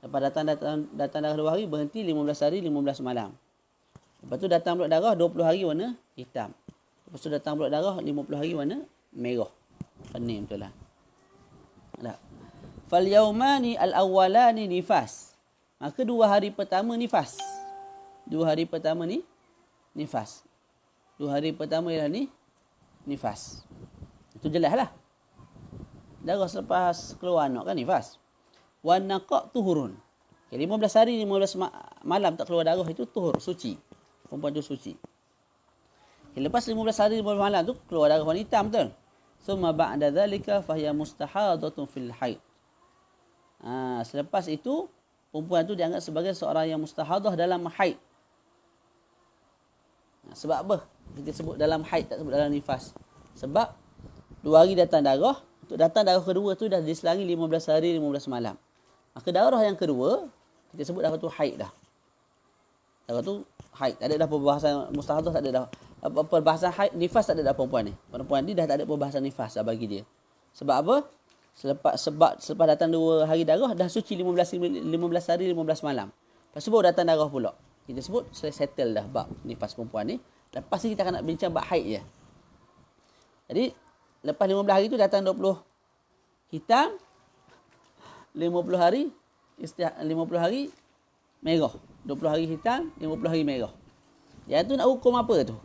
Lepas datang darah 2 hari, berhenti 15 hari 15 malam. Lepas tu datang pula darah 20 hari warna hitam. Lepas tu datang pula darah 50 hari warna merah. Pening betul lah. Fal yaumani al-awwalani nifas. Maka 2 hari pertama nifas. 2 hari pertama ni nifas. 2 hari pertama ialah ni nifas. Itu jelaslah. Darah selepas keluar anak kan nifas. Wan naqa' tuhurun. Okay, 15 hari 15 malam tak keluar darah itu tuhur, suci. Perempuan tu suci. Okay, lepas 15 hari 15 malam tu keluar darah warna hitam betul. Summa ba'da dhalika fahiya mustahadatun fil haid. Selepas itu perempuan tu dianggap sebagai seorang yang mustahadah dalam haid. Sebab apa? Kita sebut dalam haid, tak sebut dalam nifas. Sebab 2 hari datang darah, untuk datang darah kedua tu dah diselangi 15 hari 15 malam. Maka darah yang kedua kita sebut darah tu haid dah. Darah tu haid. Tak ada dah perbahasan mustahadah, tak ada dah. Perbahasan haid, nifas tak ada dah perempuan ni. Perempuan ni dah tak ada perbahasan nifas dah bagi dia. Sebab apa? Selepas datang 2 hari darah dah suci 15 hari 15 malam. Lepas tu baru datang darah pula. Kita sebut settle dah bab nifas perempuan ni. Lepas ni kita akan nak bincang bab haid je. Jadi lepas 15 hari tu datang 20 hitam, 50 hari 50 hari merah. 20 hari hitam, 50 hari merah. Yang tu nak hukum apa tu?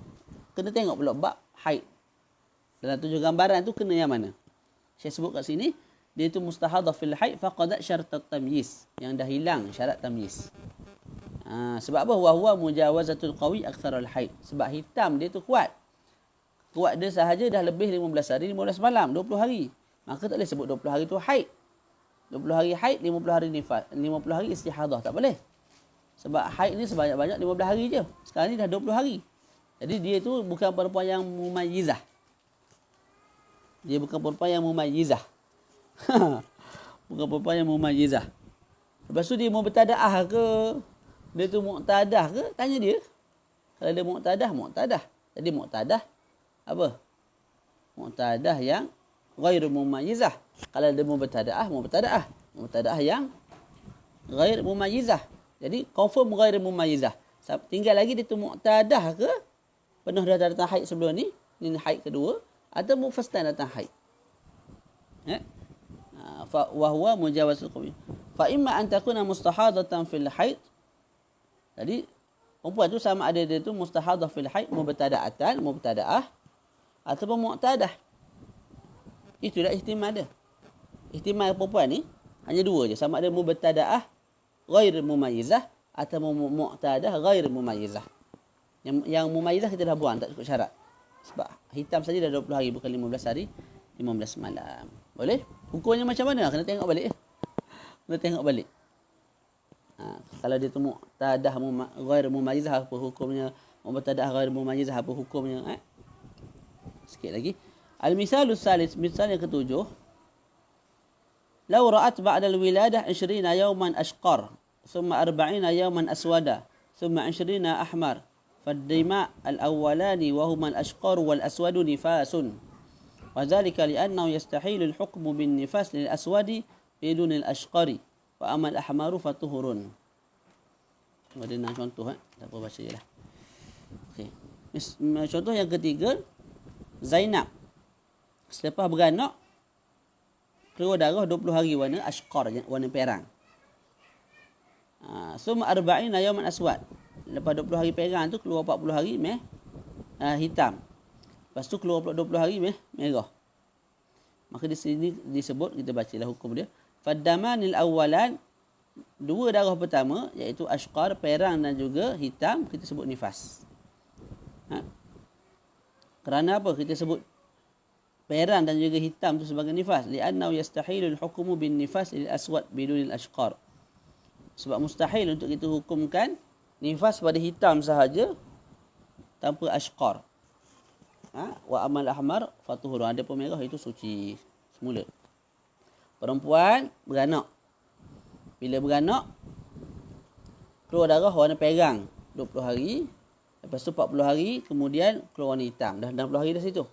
Kena tengok pula bab haid. Dalam 7 gambaran tu kena yang mana? Saya sebut kat sini, dia tu mustahadah fil haid faqadat syarat tamyiz. Yang dah hilang syarat tamyiz. Sebab apa? Wa huwa mujawazatul qawi aktsar al haid. Sebab hitam dia tu kuat. Kuat dia sahaja dah lebih 15 hari 15 malam, 20 hari. Maka tak boleh sebut 20 hari tu haid. 20 hari haid, 50 hari nifas, 50 hari istihadah, tak boleh. Sebab haid ni sebanyak-banyak 15 hari je. Sekarang ni dah 20 hari. Jadi dia tu bukan perempuan yang mumayyizah. Dia bukan perempuan yang mumayyizah. Bukan perempuan yang mumayyizah. Lepas tu dia mau bertadaah ke? Dia tu muqtadah ke? Tanya dia. Kalau dia muqtadah. Jadi muqtadah apa? Muqtadah yang ghairu mumayyizah. Kalau dia mau bertadaah. Muqtadah yang ghair mumayyizah. Jadi confirm ghair mumayyizah. Tinggal lagi dia tu muqtadah ke? Penuh dah datang haid sebelum ni. Ini haid kedua. Atau mufastan datang haid. Wa huwa mujawazul qawi. Fa imma an takuna mustahadatan fil haid. Jadi perempuan tu sama ada dia tu mustahadah fil haid, mubtadaah ataupun muqtadah. Itulah ihtimal dia. Ihtimal perempuan ni hanya 2 je, sama ada mubtadaah ghair mumayyizah atau muqtadah ghair mumayyizah. Yang mumayyizah kita dah buang, tak cukup syarat. Sebab hitam saja dah 20 hari, bukan 15 hari 15 malam. Boleh? Hukumnya macam mana? Kena tengok balik. Kalau dia tu muqtadah ghair mumayyizah, apa hukumnya? Mubtadah ghair mumayyizah, apa hukumnya? Sikit lagi. Al-misalus salis, misal yang ketujuh. Law ra'at ba'da al-wiladah 20 yawman ashqar, thumma 40 yawman aswada, thumma 20 ahmar. Fad-dima' al-awwalani wa huma al-ashqar wal-aswadu nifasun. Wa dhalika li'annahu yastahilu al-hukmu bin-nifas lil-aswadi bidun al-ashqari. Wa amal ahmaru fatuhurun. Ada nak contoh tak apa, baca jelah. Okey. Contoh yang ketiga, Zainab selepas beranak keluar darah 20 hari warna ashqar, warna perang. Summa 40 yawman aswad. Lepas 20 hari perang tu keluar 40 hari hitam. Lepas tu keluar pula 20 hari merah. Maka di sini disebut, kita bacalah hukum dia. Faddamanil awwalan dua darah pertama iaitu ashqar, perang dan juga hitam kita sebut nifas. Ha? Kerana apa kita sebut perang dan juga hitam itu sebagai nifas? Li'annahu yastahilul hukmu bin nifas lil aswad bidunil ashqar. Sebab mustahil untuk kita hukumkan nifas pada hitam sahaja tanpa ashqar. Wa amal ahmar fatuhur. Ada pun merah itu suci semula. Perempuan beranak. Bila beranak, keluar darah warna perang 20 hari. Lepas tu 40 hari, kemudian keluar warna hitam. Dah 60 hari dah situ.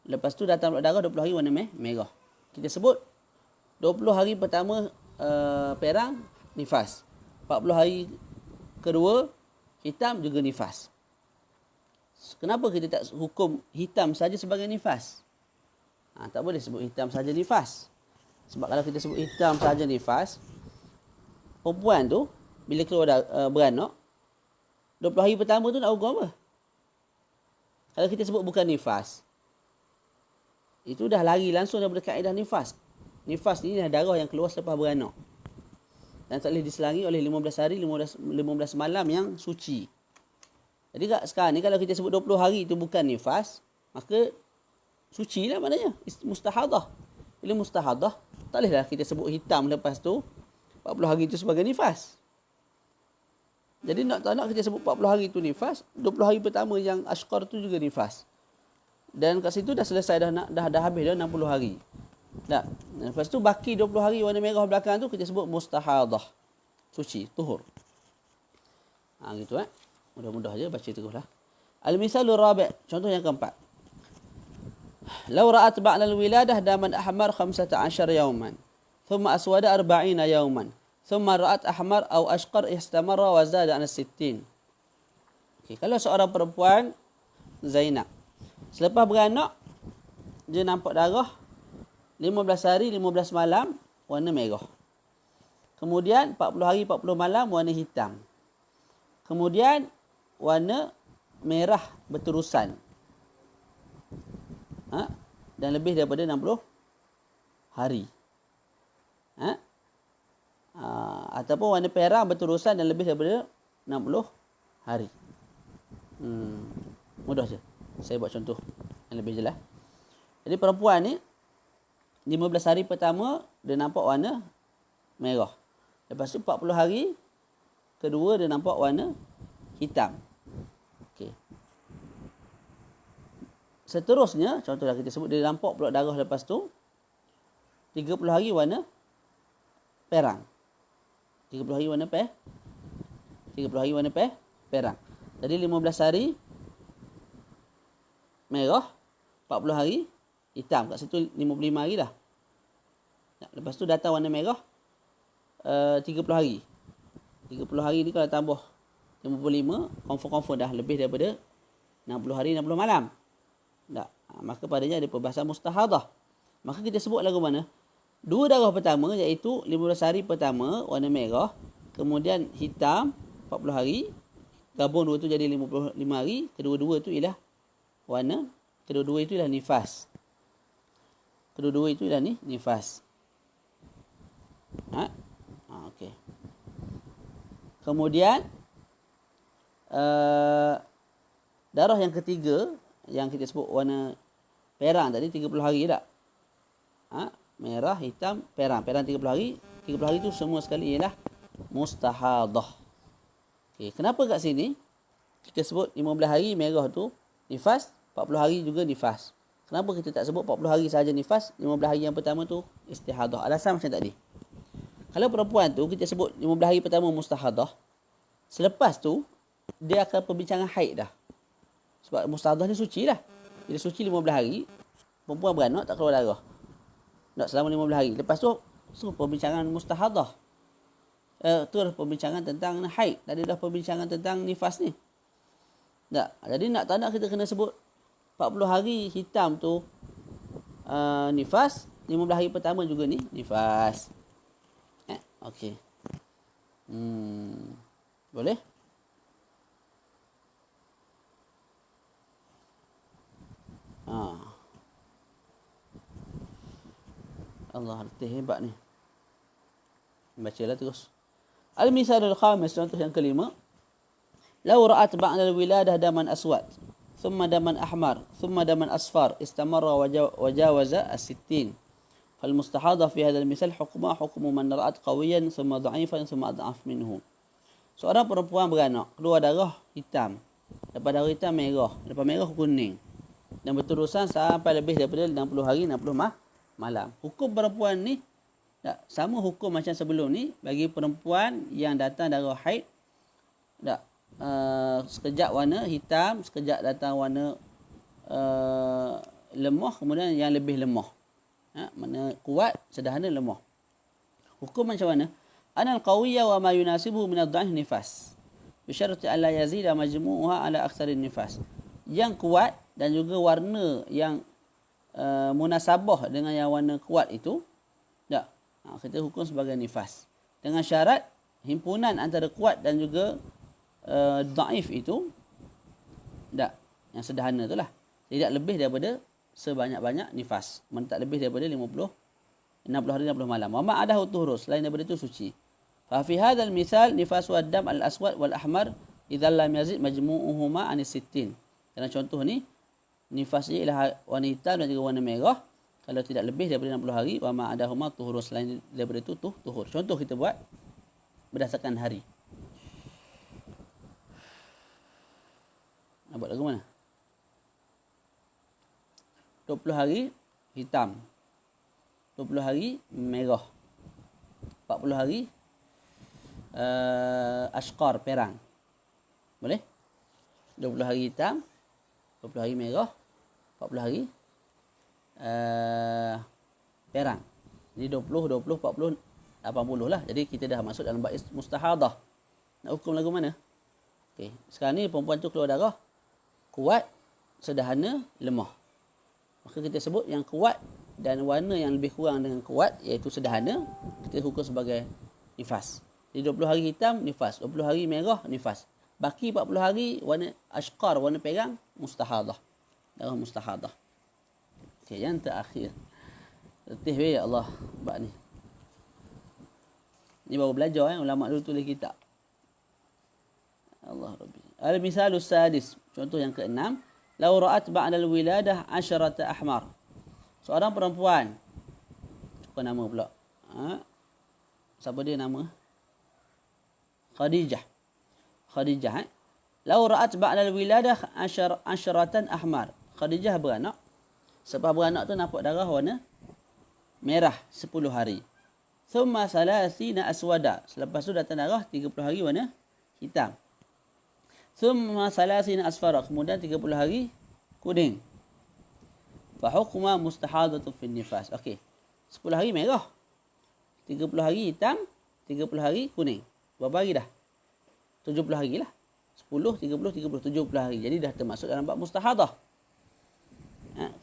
Lepas tu datang darah 20 hari warna merah. Kita sebut 20 hari pertama perang, nifas. 40 hari kedua, hitam juga nifas. Kenapa kita tak hukum hitam saja sebagai nifas? Tak boleh sebut hitam saja nifas. Sebab kalau kita sebut hitam saja nifas, perempuan tu bila keluar beranak 20 hari pertama tu nak hukum apa? Kalau kita sebut bukan nifas, itu dah lari langsung daripada kaedah nifas. Nifas ni dah darah yang keluar selepas beranak. Dan tak boleh diselangi oleh 15 hari, 15 malam yang suci. Jadi sekarang ni kalau kita sebut 20 hari itu bukan nifas, maka suci lah maknanya. Mustahadah. Bila mustahadah, tak bolehlah kita sebut hitam lepas tu 40 hari itu sebagai nifas. Jadi tak nak kita sebut 40 hari itu nifas, 20 hari pertama yang ashqar tu juga nifas. Dan kat situ dah selesai, dah habis dah 60 hari. Tak. Lepas tu baki 20 hari warna merah belakang tu kita sebut mustahadah. Suci, tuhur. Gitu Mudah-mudah je baca teruslah. Al-misalur rabi', contoh yang keempat. Law ra'at ba'da al-wiladah daman ahmar 15 yawman, thumma aswada 40 yawman, thumma ra'at ahmar aw ashqar istamarra wa zada an 60. Okey, kalau seorang perempuan Zainab selepas beranak dia nampak darah 15 hari 15 malam warna merah. Kemudian 40 hari 40 malam warna hitam. Kemudian warna merah berterusan. Dan lebih daripada 60 hari. Ataupun warna perang berterusan dan lebih daripada 60 hari. Mudah je. Saya buat contoh yang lebih jelas. Jadi perempuan ni 15 hari pertama dia nampak warna merah. Lepas tu 40 hari kedua dia nampak warna hitam. Okey. Seterusnya, contohlah kita sebut dia nampak pula darah lepas tu 30 hari warna perang. 30 hari warna 30 hari warna perang. Jadi 15 hari merah, 40 hari hitam. Kat situ 55 hari dah. Lepas tu datang warna merah 30 hari. 30 hari ni kalau tambah 55, confirm dah lebih daripada 60 hari 60 malam. Tak. Maka padanya ada perbahasan mustahadah. Maka kita sebut lagu mana? Dua darah pertama iaitu 15 hari pertama warna merah, kemudian hitam 40 hari, gabung dua tu jadi 55 hari, kedua-dua tu ialah warna, kedua-dua itu ialah nifas. Kedua-dua itu ialah nifas. Okey. Kemudian darah yang ketiga yang kita sebut warna perang tadi 30 hari tak? Merah, hitam, perang. Perang 30 hari. 30 hari tu semua sekali ialah mustahadah. Okey, kenapa kat sini kita sebut 15 hari merah tu nifas, 40 hari juga nifas. Kenapa kita tak sebut 40 hari saja nifas, 15 hari yang pertama tu istihadah? Alasan macam tadi. Kalau perempuan tu kita sebut 15 hari pertama mustahadah, selepas tu dia akan perbincangan haid dah. Sebab mustahadah ni suci lah. Bila suci 15 hari, perempuan beranak tak keluar darah. Tak selama 15 hari. Lepas tu perbincangan mustahadah. Terus perbincangan tentang haid. Tadi dah perbincangan tentang nifas ni. Tak. Jadi tak nak kita kena sebut 40 hari hitam tu nifas, 15 hari pertama juga ni nifas. Okey. Boleh? Allah letih hebat ni. Bacalah terus. Al-misalul khamis, contoh yang kelima. Lau ra'at ba'da al-wiladah daman aswad, thumma daman ahmar, thumma daman asfar, istamarra wajawaza as-sittin. فالمستحاضة في هذا المثال حكمها حكم من رأت قويا ثم ضعيفا ثم أضعف منه. Seorang perempuan beranak, keluar darah hitam. Lepas darah hitam merah, lepas merah kuning. Dan berterusan sampai lebih daripada 60 hari 60 malam. Hukum perempuan ni tak sama hukum macam sebelum ni bagi perempuan yang datang darah haid. Tak sekejap warna hitam, sekejap datang warna lemah, kemudian yang lebih lemah. Mana kuat, sederhana, lemah. Hukum macam mana? Anal qawiyya wa ma yunasibuhu min ad-dha'if nifas. Bi syarti an la yazida majmu'uha ala aktsarin nifas. Yang kuat dan juga warna yang munasabah dengan yang warna kuat itu tak, kita hukum sebagai nifas. Dengan syarat himpunan antara kuat dan juga dhaif itu tak, yang sederhana itulah, tidak lebih daripada sebanyak-banyak nifas. Tak lebih daripada 60 hari 60 malam. Wa ma adahu tuhur, selain daripada itu suci. Fa fi hadzal misal nifasu ad-dam al-aswad wal ahmar idza lam yazid majmu'uhuma an 60. Dalam contoh ni nifasnya ialah warna hitam dan juga warna merah kalau tidak lebih daripada 60 hari. Wa ma adahuma tuhur, selain daripada itu tuhur. Contoh kita buat berdasarkan hari. Nak buat lagu mana? 20 hari hitam, 20 hari merah, 40 hari ashqar, perang. Boleh? 20 hari hitam, 20 hari merah, 40 hari perang. Jadi 20, 20, 40, 80 lah. Jadi kita dah masuk dalam bab mustahadah. Nak hukum lagu mana? Okey, sekarang ni perempuan tu keluar darah kuat, sederhana, lemah. Maka kita sebut yang kuat dan warna yang lebih kurang dengan kuat, iaitu sederhana, kita hukum sebagai nifas. Jadi 20 hari hitam, nifas. 20 hari merah, nifas. Baki 40 hari warna ashqar, warna perang, mustahadah. Darah mustahadah. Okay, yang terakhir. Letih ya Allah bab ni. Ni baru belajar ulama dulu tulis kitab. Allah Rabbi. Al-misalus sadis, contoh yang keenam. Lau ra'at ba'dal wiladah 10 ahmar. Seorang perempuan. Apa nama pula? Siapa dia nama? Khadijah. Khadijah. Lau ra'at ba'dal wiladah 10 ahmar. Khadijah beranak. Sebab beranak tu nampak darah warna merah 10 hari. Thumma salasina aswada. Selepas tu datang darah 30 hari warna hitam. Thumma salasina asfara, kemudian 30 hari kuning. Fa hukma mustahadatu fi nifas. Okey. 10 hari merah. 30 hari hitam, 30 hari kuning. Berapa hari dah? 70 hari lah. 10, 30, 70 hari. Jadi dah termasuk dalam bab mustahadah.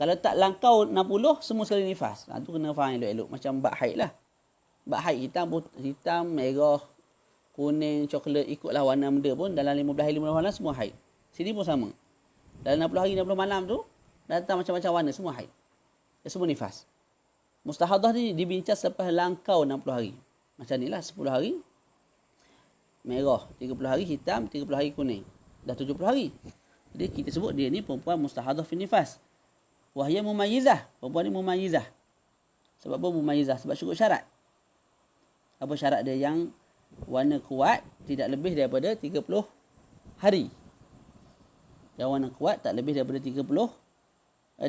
Kalau tak langkau 60, semua sekali nifas. Tu kena faham elok-elok. Macam bab haid lah. Bab haid hitam, merah, kuning, coklat, ikutlah warna benda pun dalam 15 hari 15 malam semua haid. Sini pun sama. Dalam 60 hari 60 malam tu datang macam-macam warna semua haid. Semua nifas. Mustahadah ni dibincang selepas langkau 60 hari. Macam nilah 10 hari merah, 30 hari hitam, 30 hari kuning. Dah 70 hari. Jadi kita sebut dia ni perempuan mustahadah fi nifas. Wahya mumayyizah. Perempuan ni mumayyizah. Sebab apa mumayyizah? Sebab cukup syarat. Apa syarat dia? Yang warna kuat tidak lebih daripada 30 hari. Yang warna kuat tak lebih daripada 30.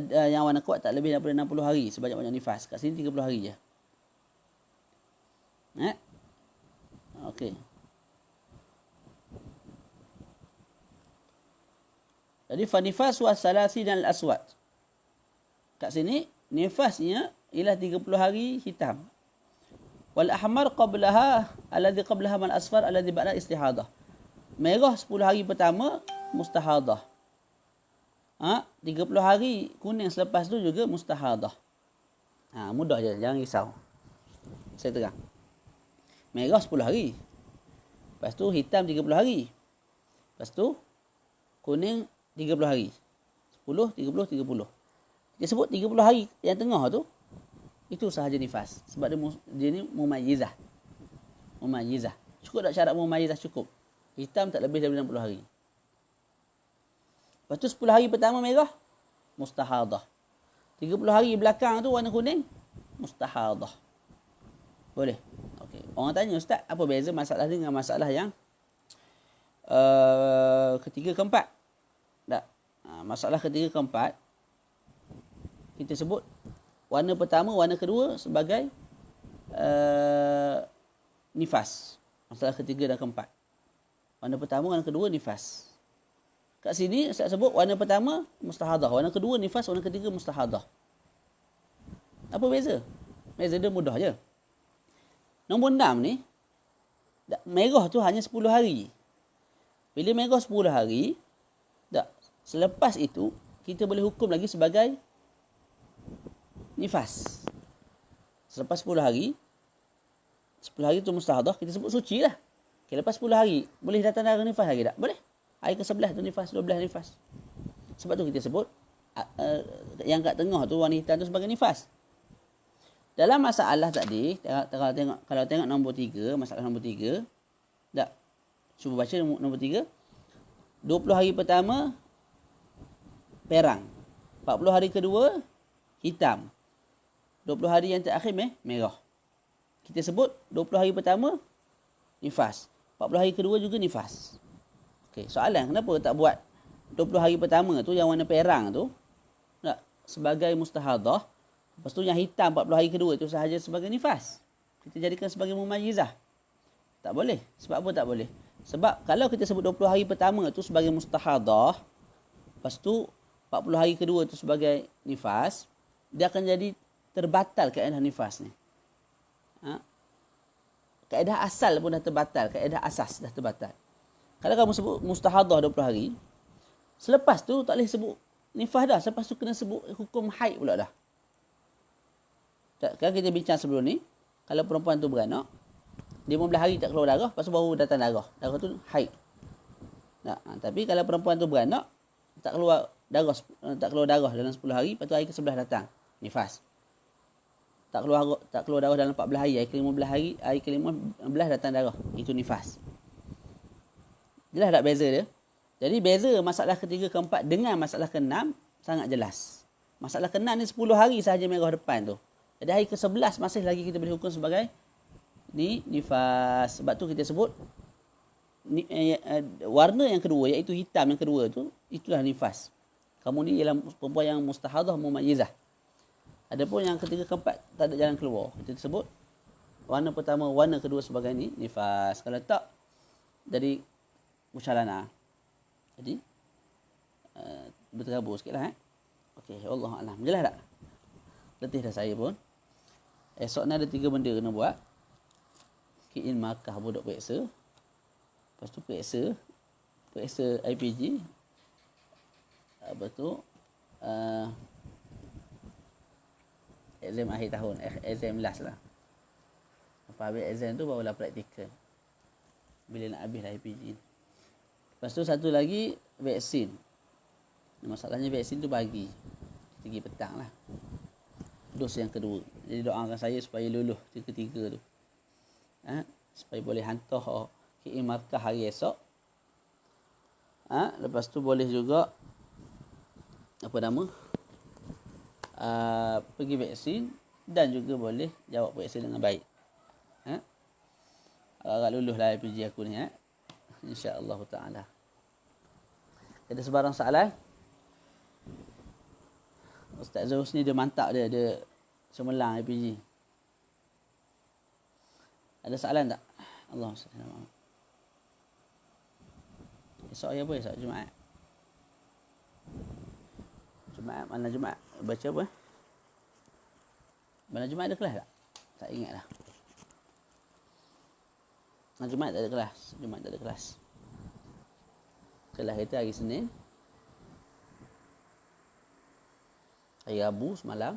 Yang warna kuat tak lebih daripada 60 hari sebanyak-banyak nifas. Kat sini 30 hari je. Okey. Jadi fa nifas wa salasi dan al-aswad. Kat sini nifasnya ialah 30 hari hitam. Wal ahmar qablaha alladhi qablaha mal asfar alladhi ba'da istihadah. Merah 10 hari pertama mustahadah. 30 hari kuning selepas tu juga mustahadah. Mudah je, jangan risau. Saya terang. Merah 10 hari. Lepas tu hitam 30 hari. Lepas tu kuning 30 hari. 10, 30, 30. Dia sebut 30 hari yang tengah tu, itu sahaja nifas. Sebab dia ni mumayyizah. mumayyizah. Cukup tak syarat mumayyizah? Cukup. Hitam tak lebih daripada 60 hari. Lepas tu 10 hari pertama merah, mustahadah. 30 hari belakang tu warna kuning, mustahadah. Boleh? Okey. Orang tanya, Ustaz, apa beza masalah ni dengan masalah yang ketiga keempat? Tak. Masalah ketiga keempat, kita sebut warna pertama, warna kedua sebagai nifas. Masalah ketiga dan keempat. Warna pertama, warna kedua nifas. Kat sini Ustaz sebut warna pertama mustahadah, warna kedua nifas, warna ketiga mustahadah. Apa beza? Beza dia mudah je. Nombor 6 ni, merah tu hanya 10 hari. Bila merah 10 hari, selepas itu, kita boleh hukum lagi sebagai nifas. Selepas 10 hari, 10 hari tu mustahadah, kita sebut suci lah. Okay, lepas 10 hari, boleh datang darah nifas lagi tak? Boleh. Hari ke-11 tu nifas, 12 nifas. Sebab tu kita sebut, yang kat tengah tu, warna hitam tu sebagai nifas. Dalam masalah tadi, kalau tengok nombor 3, masalah nombor 3, tak? Cuba baca nombor 3. 20 hari pertama, perang. 40 hari kedua, hitam. 20 hari yang terakhir, merah. Kita sebut 20 hari pertama, nifas. 40 hari kedua juga nifas. Okey, soalan, kenapa tak buat 20 hari pertama tu, yang warna perang tu, tak, sebagai mustahadah. Lepas tu yang hitam 40 hari kedua tu sahaja sebagai nifas. Kita jadikan sebagai mumayyizah. Tak boleh. Sebab apa tak boleh? Sebab kalau kita sebut 20 hari pertama tu sebagai mustahadah, lepas tu 40 hari kedua tu sebagai nifas, dia akan jadi terbatal kaedah nifas ni. Kaedah asal pun dah terbatal. Kaedah asas dah terbatal. Kalau kamu sebut mustahadah 20 hari, selepas tu tak boleh sebut nifas dah. Selepas tu kena sebut hukum haid pula dah. Kan kita bincang sebelum ni, kalau perempuan tu beranak, dia 15 hari tak keluar darah, lepas tu baru datang darah. Darah tu haid. Tapi kalau perempuan tu beranak, tak keluar darah dalam 10 hari, lepas tu hari ke-11 datang, nifas. Tak keluar darah dalam 14 hari, hari ke-15 datang darah, itu nifas. Jelas tak beza dia? Jadi beza masalah ketiga keempat dengan masalah ke-6 sangat jelas. Masalah ke-6 ni 10 hari sahaja merah depan tu. Jadi hari ke-11 masih lagi kita boleh hukum sebagai nifas. Sebab tu kita sebut warna yang kedua, iaitu hitam yang kedua tu, itulah nifas. Kamu ni ialah perempuan yang mustahadah mumayyizah. Adapun yang ketiga keempat tak ada jalan keluar. Kita sebut warna pertama, warna kedua sebagai nifas. Kalau tak, jadi musyalana. Jadi berterabur sikit lah. Okey, Allah Alam. Jelas tak? Letih dah saya pun. Esok ni ada 3 benda kena buat. Kiin markah budak periksa. Lepas tu periksa IPG. Lepas tu exam akhir tahun, exam last lah. Lepas habis exam tu barulah praktikal. Bila nak habis lah IPG. Lepas tu satu lagi vaksin. Masalahnya vaksin tu pagi. Kita pergi petang lah. Dos yang kedua. Jadi doakan saya supaya luluh ketiga tu. Supaya boleh hantar KI markah hari esok. Lepas tu boleh juga pergi vaksin dan juga boleh jawab vaksin dengan baik. Agak luluh lah IPG aku ni. InsyaAllah ta'ala. Ada sebarang soalan? Ustaz Zaus ni dia mantap dia cemerlang IPG. Ada soalan tak? Allah SWT. Esok hari apa? Esok Jumaat. Mana Jumaat? Baca apa? Mana Jumaat ada kelas tak? Tak ingat dah. Jumaat tak ada kelas. Kelas kita hari Senin. Hari Rabu semalam.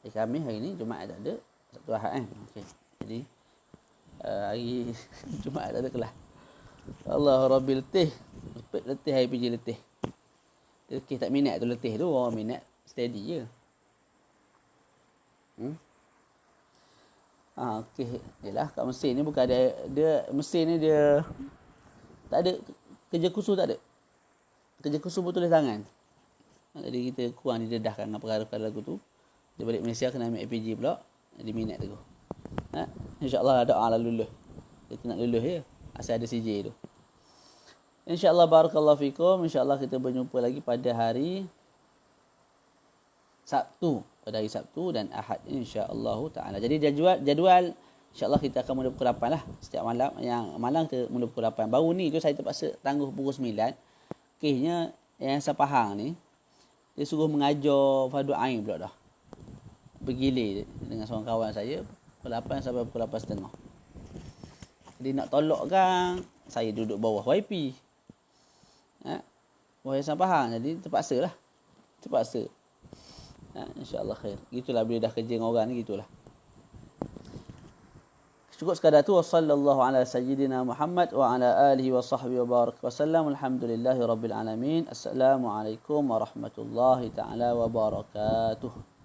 Hari Khamis hari ni. Jumaat tak ada. Sabtu Ahad Okey. Jadi hari Jumaat tak ada kelas. Allah Rabbi letih. Letih hari PJ letih. Letih tak minat tu letih tu. Orang minat steady je. Okey. Yalah, kat Mesir ni bukan ada, Mesir ni dia tak ada kerja khusus, tak ada. Kerja khusus bertulis tangan. Jadi kita kurang didedahkan dengan perkara-perkara lagu tu. Dia balik Malaysia kena ambil APG pula. Jadi minat tu. InsyaAllah doa lah lulus. Kita nak lulus je. Asal ada CJ tu. InsyaAllah barakallahu fikum. InsyaAllah kita berjumpa lagi pada hari Sabtu. Pada hari Sabtu dan Ahad insyaAllah ta'ala. Jadi jadual insyaAllah kita akan mula pukul 8 lah. Setiap malam. Yang malam kita mula pukul 8. Baru ni tu saya terpaksa tangguh pukul 9. Kesnya yang Sapahang ni, dia suruh mengajar fardu ain pula dah. Bergilir dengan seorang kawan saya. Pukul 8 sampai pukul 8.30. Jadi nak tolak kan, saya duduk bawah YP. Bawah Sapahang. Jadi terpaksa lah. Terpaksa. InsyaAllah khair. Gitulah bila dah kerja dengan orang ni, gitulah. Cukup sekadar tu. Wassallallahu ala sayyidina Muhammad wa ala alihi wa sahbihi wa barak wa sallam. Alhamdulillahi rabbil alamin. Assalamualaikum warahmatullahi ta'ala wabarakatuh.